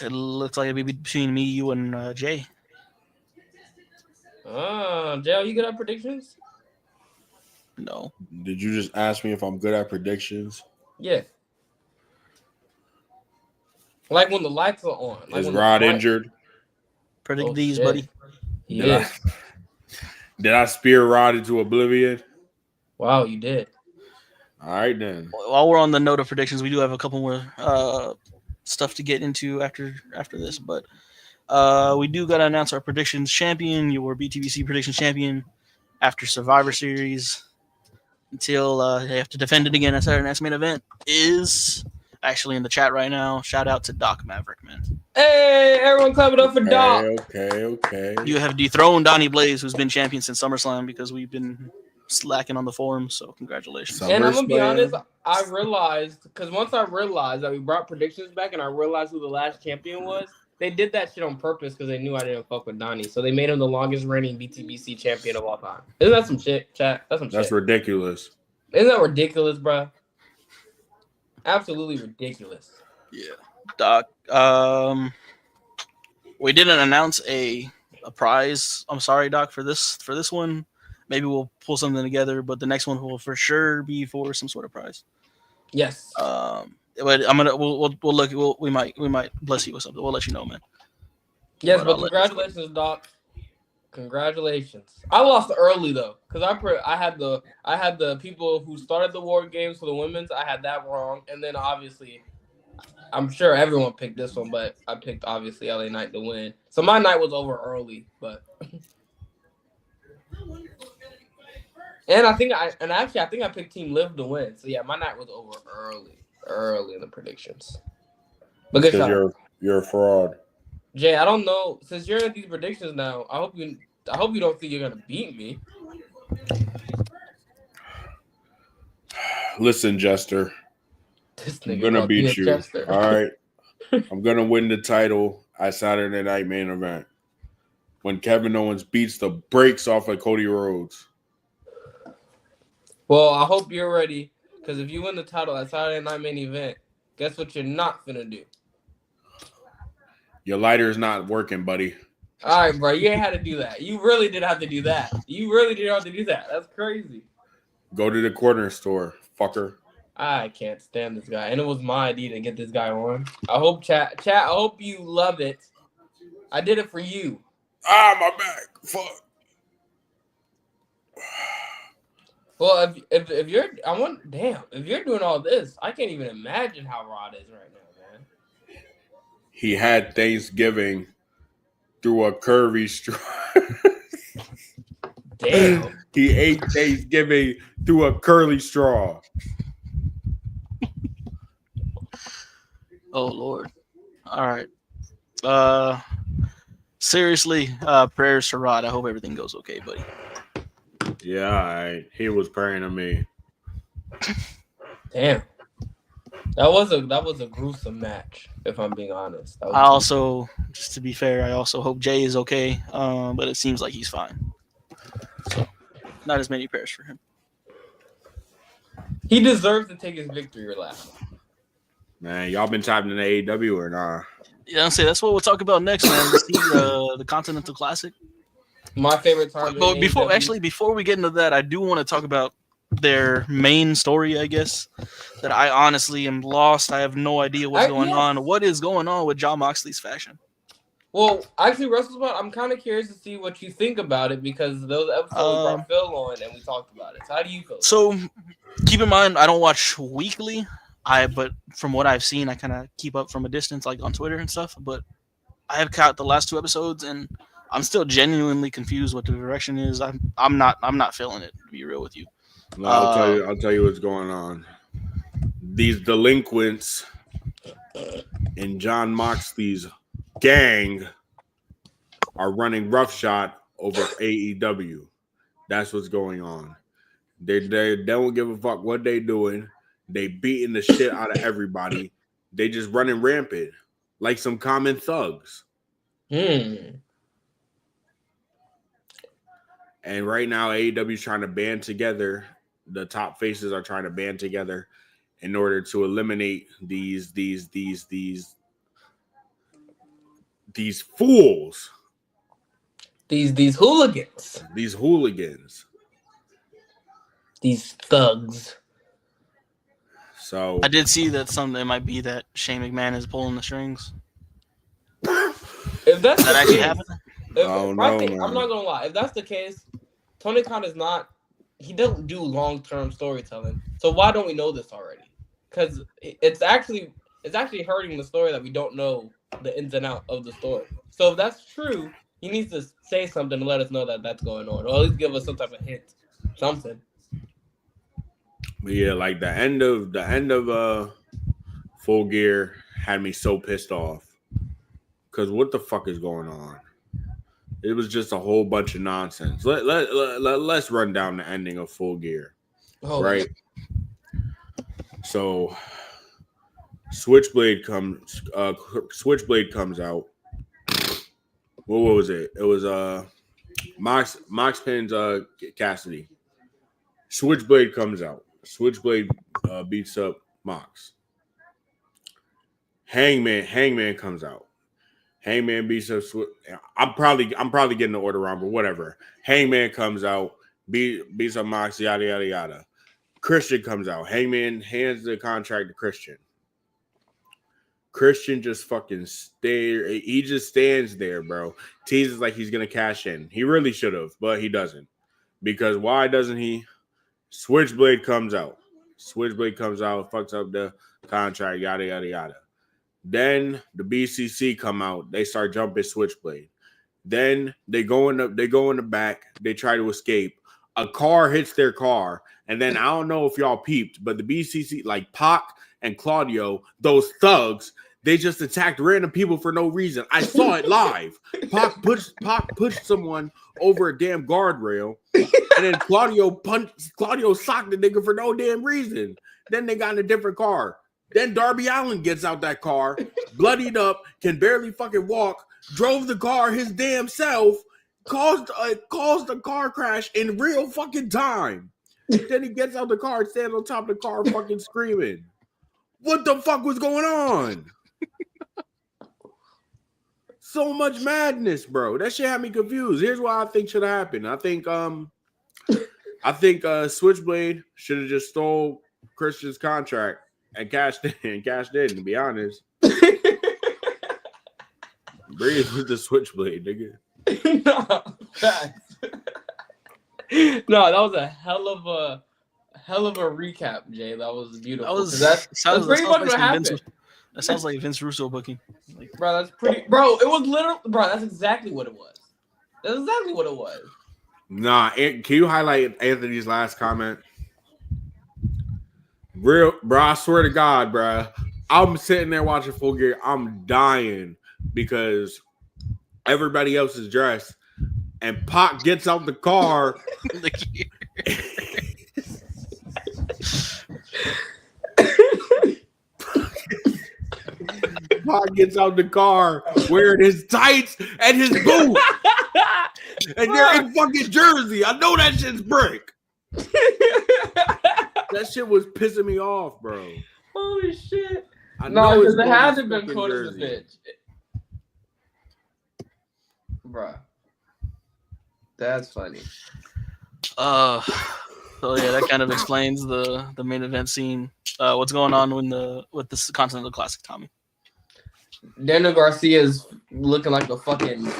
It looks like it'd be between me, you, and Jay. Jay, are you good at predictions? No. Did you just ask me if I'm good at predictions? Yeah. Like when the lights are on. Like Is when Rod injured? Predict Oh, these, shit. buddy. He Did is. Did I spear Rod into oblivion? Wow, you did. All right then. While we're on the note of predictions, we do have a couple more stuff to get into after this, but we do gotta announce our predictions champion, your Btbc predictions champion, after Survivor Series until they have to defend it again at Saturday Night's main event is actually in the chat right now. Shout out to Doc Maverick, man. Hey, everyone clap it up for Doc. Okay. You have dethroned Donnie Blaze, who's been champion since SummerSlam, because we've been slacking on the forums. So congratulations. And I'm gonna be honest, I realized because once I realized that we brought predictions back, and I realized who the last champion was, they did that shit on purpose because they knew I didn't fuck with Donnie. So they made him the longest reigning BTBC champion of all time. Isn't that some shit, chat? That's ridiculous. Isn't that ridiculous, bro? Absolutely ridiculous. Yeah, Doc. We didn't announce a prize. I'm sorry, Doc, for this one. Maybe we'll pull something together, but the next one will for sure be for some sort of prize. Yes. But we'll look. We might bless you with something. We'll let you know, man. Yes, but congratulations, Doc. Congratulations. I lost early though, because I had the people who started the War Games for the women's. I had that wrong, and then obviously, I'm sure everyone picked this one, but I picked obviously LA Knight to win. So my night was over early, but. And I think I picked Team Liv to win. So yeah, my night was over early in the predictions. But good shot. You're a fraud. Jay, I don't know. Since you're in these predictions now, I hope you don't think you're gonna beat me. Listen, Jester. I'm gonna beat you. Jester. All right. I'm gonna win the title at Saturday Night Main Event when Kevin Owens beats the brakes off of Cody Rhodes. Well, I hope you're ready, because if you win the title at Saturday Night Main Event, guess what you're not finna do? Your lighter's not working, buddy. All right, bro. You ain't had to do that. You really did have to do that. That's crazy. Go to the corner store, fucker. I can't stand this guy. And it was my idea to get this guy on. I hope chat, I hope you love it. I did it for you. My back. Fuck. Well, if you're if you're doing all this, I can't even imagine how Rod is right now, man. He had Thanksgiving through a curvy straw. Damn. He ate Thanksgiving through a curly straw. Oh Lord. All right. Seriously, prayers to Rod. I hope everything goes okay, buddy. Yeah, he was praying to me. Damn. That was a gruesome match, if I'm being honest. I also, just to be fair, I also hope Jay is okay. But it seems like he's fine. So, not as many prayers for him. He deserves to take his victory lap. Man, y'all been tapping in the AEW or not? Yeah, I'm saying that's what we'll talk about next, man. The Continental Classic. My favorite time. But before we get into that, I do want to talk about their main story, I guess. That I honestly am lost. I have no idea what's going on. What is going on with Jon Moxley's fashion? Well, actually, WrestleSpot, I'm kind of curious to see what you think about it, because those episodes brought Phil on and we talked about it. So how do you feel? So keep in mind, I don't watch weekly. But from what I've seen, I kind of keep up from a distance, like on Twitter and stuff. But I have caught the last 2 episodes, and I'm still genuinely confused what the direction is. I'm not feeling it, to be real with you. No, I'll tell you what's going on. These delinquents in Jon Moxley's gang are running roughshod over AEW. That's what's going on. They don't give a fuck what they doing. They beating the shit out of everybody. They just running rampant like some common thugs. Hmm. And right now, AEW is trying to band together. The top faces are trying to band together in order to eliminate these fools, These hooligans, these hooligans. these thugs. So I did see that it might be that Shane McMahon is pulling the strings. If that's That the actually case, happened? Oh no, man. I'm not gonna lie. If that's the case, Tony Khan is not. He doesn't do long-term storytelling. So why don't we know this already? Because it's actually hurting the story that we don't know the ins and out of the story. So if that's true, he needs to say something to let us know that that's going on, or at least give us some type of hint, something. But yeah, like the end of Full Gear had me so pissed off. Cause what the fuck is going on? It was just a whole bunch of nonsense. Let's run down the ending of Full Gear. Oh, right? So Switchblade comes out. What was it? It was Mox pins Cassidy. Switchblade comes out. Switchblade beats up Mox. Hangman comes out. Hangman beats up. I'm probably getting the order wrong, but whatever. Hangman comes out, beats up Mox, yada yada yada. Christian comes out. Hangman hands the contract to Christian. Christian just fucking he just stands there, bro. Teases like he's gonna cash in. He really should have, but he doesn't. Because why doesn't he? Switchblade comes out. Fucks up the contract, yada yada yada. Then the BCC come out. They start jumping Switchblade. Then they go in the back. They try to escape. A car hits their car. And then I don't know if y'all peeped, but the BCC, like Pac and Claudio, those thugs, they just attacked random people for no reason. I saw it live. Pac pushed someone over a damn guardrail. And then Claudio socked the nigga for no damn reason. Then they got in a different car. Then Darby Allin gets out that car, bloodied up, can barely fucking walk, drove the car his damn self, caused the car crash in real fucking time. Then he gets out the car and stands on top of the car fucking screaming. What the fuck was going on? So much madness, bro. That shit had me confused. Here's what I think should have happened. I think Switchblade should have just stole Christian's contract and cashed in, to be honest. Breathe with the Switchblade, nigga. No, no, that was a hell of a recap, Jay. That was beautiful. That's pretty much what happened. That sounds like Vince Russo booking. Bro, that's pretty. Bro, it was literally. Bro, that's exactly what it was. That's exactly what it was. Nah, can you highlight Anthony's last comment? Real, bro, I swear to God, bro. I'm sitting there watching Full Gear. I'm dying because everybody else is dressed, and Pac gets out the car. Pac gets out the car wearing his tights and his boots, and they're in fucking Jersey. I know that shit's brick. That shit was pissing me off, bro. Holy shit. No, because it hasn't been cold as a bitch. Bruh. That's funny. So yeah, that kind of explains the main event scene. What's going on with the Continental Classic, Tommy? Daniel Garcia is looking like a fucking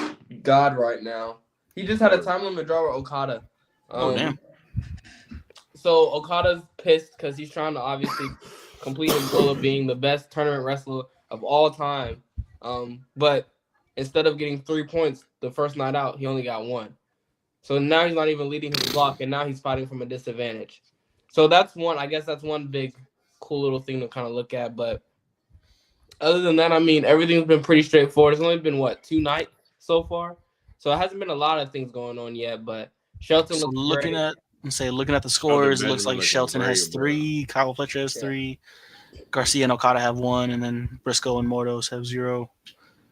god right now. He just had a time limit draw with Okada. Damn. So Okada's pissed because he's trying to obviously complete his goal of being the best tournament wrestler of all time. But instead of getting 3 points the first night out, he only got 1. So now he's not even leading his block, and now he's fighting from a disadvantage. So that's one. I guess that's one big, cool little thing to kind of look at. But other than that, I mean, everything's been pretty straightforward. It's only been 2 nights so far, so it hasn't been a lot of things going on yet. But Shelton looks looking great. Looking at the scores, it looks like Shelton has 3, Kyle Fletcher has 3, Garcia and Okada have 1, and then Briscoe and Mordos have 0.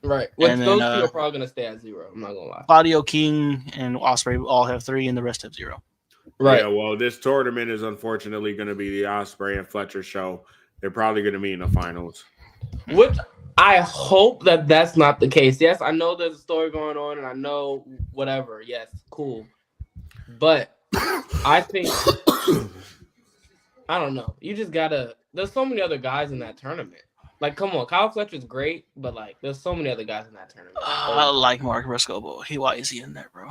Right. Which And those then two are probably gonna stay at 0. I'm not gonna lie. Claudio King and Ospreay all have 3, and the rest have 0. Right. Yeah, well, this tournament is unfortunately going to be the Ospreay and Fletcher show. They're probably going to be in the finals. Which I hope that that's not the case. Yes, I know there's a story going on, and I know whatever. Yes, cool. But I think I don't know. You just gotta. There's so many other guys in that tournament. Like, come on, Kyle Fletcher's great, but like, there's so many other guys in that tournament. I like Mark Briscoe, but why is he in there, bro?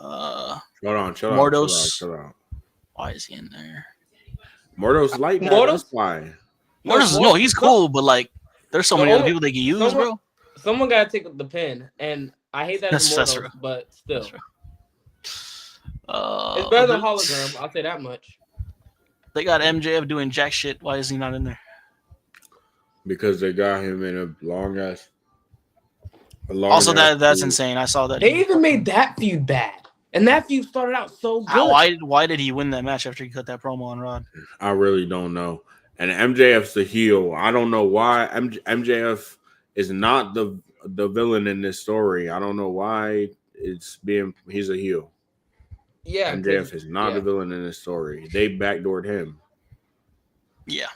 Chill Mordos. out. Why is he in there? Mordos light that. Mordos? That's why. No, he's cool, but like, there's so many other people they can use, bro. Someone gotta take the pin, and I hate that it's That's Mordos, true. but still, It's better than hologram. I'll say that much. They got MJF doing jack shit. Why is he not in there? Because they got him in a long ass. Also, that's insane. I saw that. They even made that feud bad, and that feud started out so good. Why did he win that match after he cut that promo on Rod? I really don't know. And MJF's the heel. I don't know why MJF is not the villain in this story. I don't know why he's a heel. Yeah, MJF is not the villain in this story. They backdoored him. Yeah.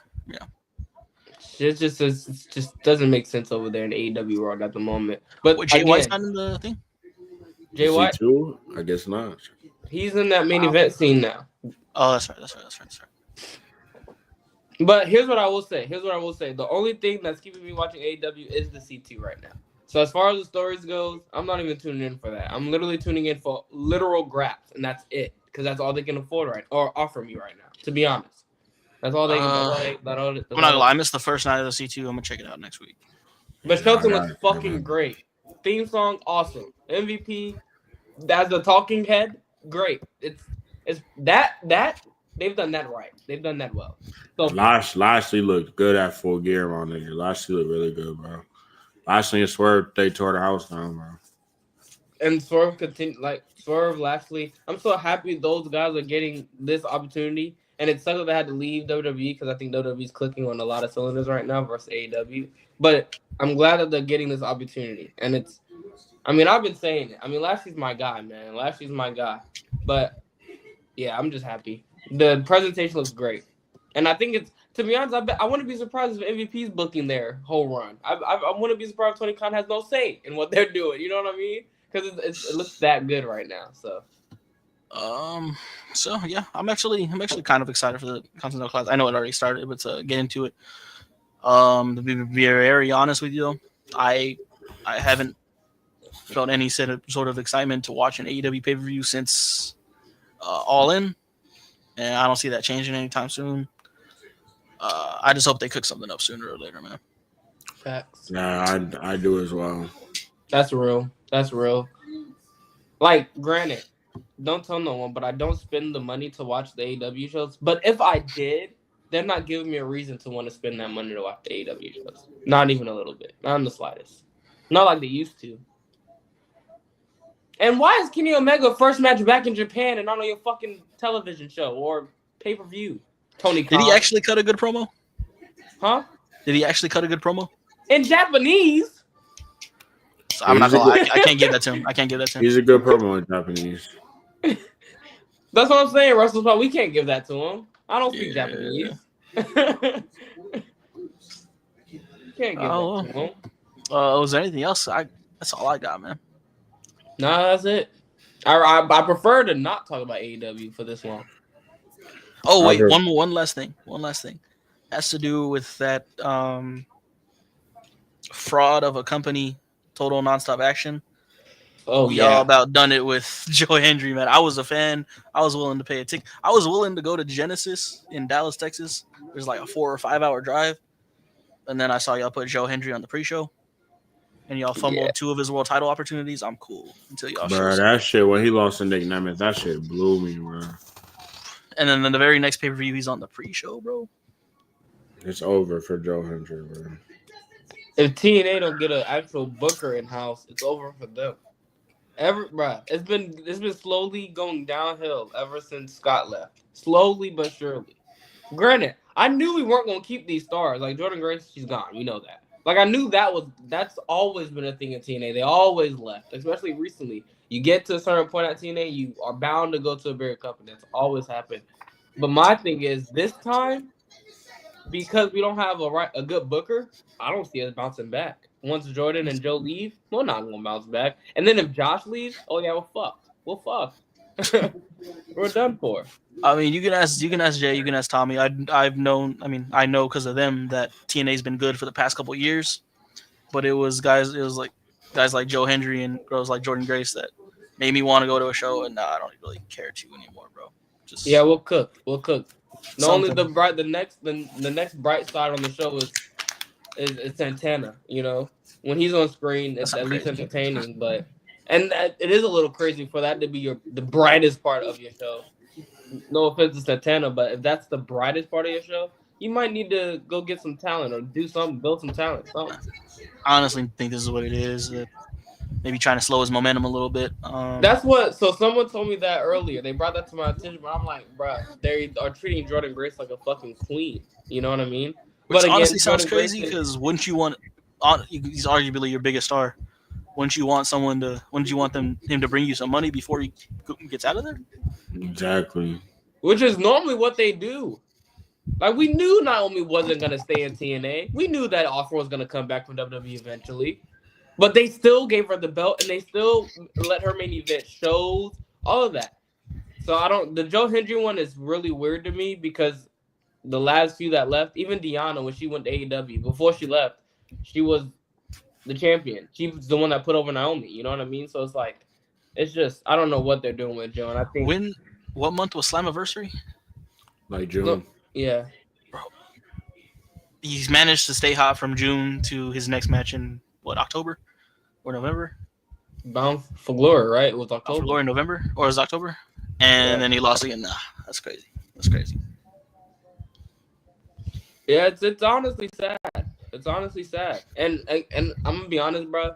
It just doesn't make sense over there in AEW world at the moment. But Jay White's not in the thing. Jay White too? I guess not. He's in that main event scene now. Oh, that's right. But here's what I will say. The only thing that's keeping me watching AEW is the C2 right now. So as far as the stories goes, I'm not even tuning in for that. I'm literally tuning in for literal graps, and that's it. Because that's all they can afford or offer me right now, to be honest. That's all they can. I'm not gonna lie. I missed the first night of the C2. I'm gonna check it out next week. But Shelton looks fucking great. Theme song, awesome. MVP, as the talking head, great. It's that they've done that right. They've done that well. So Lashley looked good at Full Gear, my nigga. Lashley looked really good, bro. Lashley and Swerve, they tore the house down, bro. And Swerve Lashley. I'm so happy those guys are getting this opportunity. And it sucks that they had to leave WWE because I think WWE's clicking on a lot of cylinders right now versus AEW. But I'm glad that they're getting this opportunity. And I've been saying it. Lashley's my guy, man. Lashley's my guy. But, yeah, I'm just happy. The presentation looks great. And I think to be honest, I wouldn't be surprised if MVP's booking their whole run. I wouldn't be surprised if Tony Khan has no say in what they're doing. You know what I mean? Because it looks that good right now. So yeah, I'm actually kind of excited for the Continental Class. I know it already started, but to get into it, to be very honest with you, though, I haven't felt any sort of excitement to watch an AEW pay-per-view since All In, and I don't see that changing anytime soon. I just hope they cook something up sooner or later, man. Facts. Yeah, I do as well. That's real. Like, granted, don't tell no one, but I don't spend the money to watch the AEW shows. But if I did, they're not giving me a reason to want to spend that money to watch the AEW shows. Not even a little bit. Not in the slightest. Not like they used to. And why is Kenny Omega first match back in Japan and not on your fucking television show or pay-per-view? Tony Khan. Did he actually cut a good promo? Huh? Did he actually cut a good promo? In Japanese? So I'm not gonna lie. I can't give that to him. He's a good promo in Japanese. That's what I'm saying, Russell. We can't give that to him. I don't speak Japanese. Can't give that to him. Was there anything else? That's all I got, man. No, that's it. I prefer to not talk about AEW for this long. Oh wait, one last thing. Has to do with that fraud of a company, Total Nonstop Action. Oh, we all about done it with Joe Hendry, man. I was a fan. I was willing to pay a ticket. I was willing to go to Genesis in Dallas, Texas. There's like a 4 or 5 hour drive. And then I saw y'all put Joe Hendry on the pre-show. And y'all fumbled 2 of his world title opportunities. I'm cool until y'all bro, that shit, when he lost to Nick Nemeth, that shit blew me, bro. And then the very next pay-per-view, he's on the pre-show, bro. It's over for Joe Hendry, bro. If TNA don't get an actual booker in-house, it's over for them. It's been slowly going downhill ever since Scott left. Slowly but surely. Granted, I knew we weren't going to keep these stars. Like Jordan Grace, she's gone. We know that. Like I knew that's always been a thing in TNA. They always left, especially recently. You get to a certain point at TNA, you are bound to go to a bigger company. That's always happened. But my thing is this time, because we don't have a good booker, I don't see us bouncing back. Once Jordan and Joe leave, we're not gonna bounce back. And then if Josh leaves, oh yeah, we're fucked. We're fucked. We're done for. I mean, you can ask Jay, you can ask Tommy. I've known. I mean, I know because of them that TNA's been good for the past couple of years. But it was guys like Joe Hendry and girls like Jordan Grace that made me want to go to a show. And I don't really care to anymore, bro. Just Yeah, we'll cook. We'll cook. The only something. the next bright side on the show is Santana. You know, when he's on screen, it's That's at least crazy. entertaining. But it is a little crazy for that to be the brightest part of your show. No offense to Santana, but if that's the brightest part of your show, you might need to go get some talent or do something, build some talent, something. I honestly think this is what it is. Maybe trying to slow his momentum a little bit. That's what. So someone told me that earlier. They brought that to my attention, but I'm like, bruh, they are treating Jordan Grace like a fucking queen. You know what I mean? which But again, honestly sounds Jordan Grace crazy is- because wouldn't you want? He's arguably your biggest star. Wouldn't you want him to bring you some money before he gets out of there? Exactly. which is normally what they do. Like we knew Naomi wasn't gonna stay in TNA. We knew that offer was gonna come back from WWE eventually, but they still gave her the belt and they still let her main event shows, all of that. So I don't. The Joe Hendry one is really weird to me because the last few that left, even Deanna when she went to AEW before she left, she was the champion. She was the one that put over Naomi. You know what I mean? So it's like, it's just I don't know what they're doing with Joe. And I think What month was Slammiversary? Like June. no, yeah. He's managed to stay hot from June to his next match in October or November? Bound for Glory, right? It was For October. Glory in November or is it October? And Yeah. then he lost again. Nah, that's crazy. That's crazy. Yeah, it's honestly sad. It's honestly sad. And I'm gonna be honest, bro.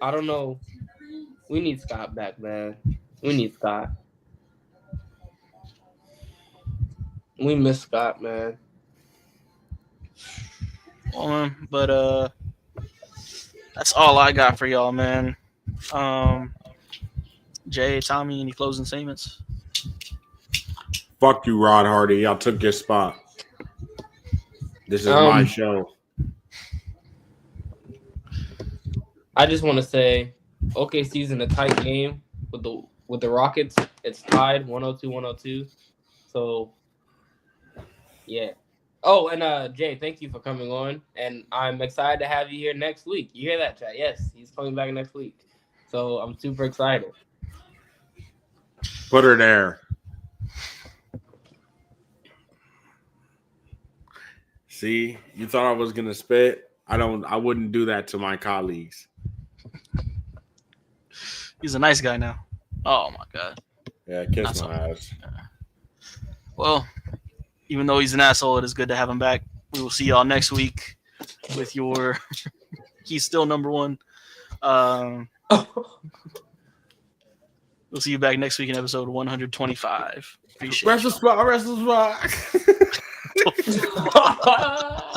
I don't know. We need Scott back, man. We need Scott. We miss Scott, man. Well, but that's all I got for y'all, man. Jay, Tommy, any closing statements? Fuck you, Rod Hardy. I took your spot. This is my show. I just want to say, OKC's in a tight game with the Rockets. It's tied 102-102. So, yeah. Oh, and Jay, thank you for coming on, and I'm excited to have you here next week. You hear that, chat? Yes, he's coming back next week. So I'm super excited. Put her there. See, you thought I was gonna spit. I wouldn't do that to my colleagues. He's a nice guy now. Oh my god. Yeah, kiss That's my ass. Well, even though he's an asshole, it is good to have him back. We will see y'all next week with your he's still number one. We'll see you back next week in episode 125. Appreciate Wrestle spot. Oh,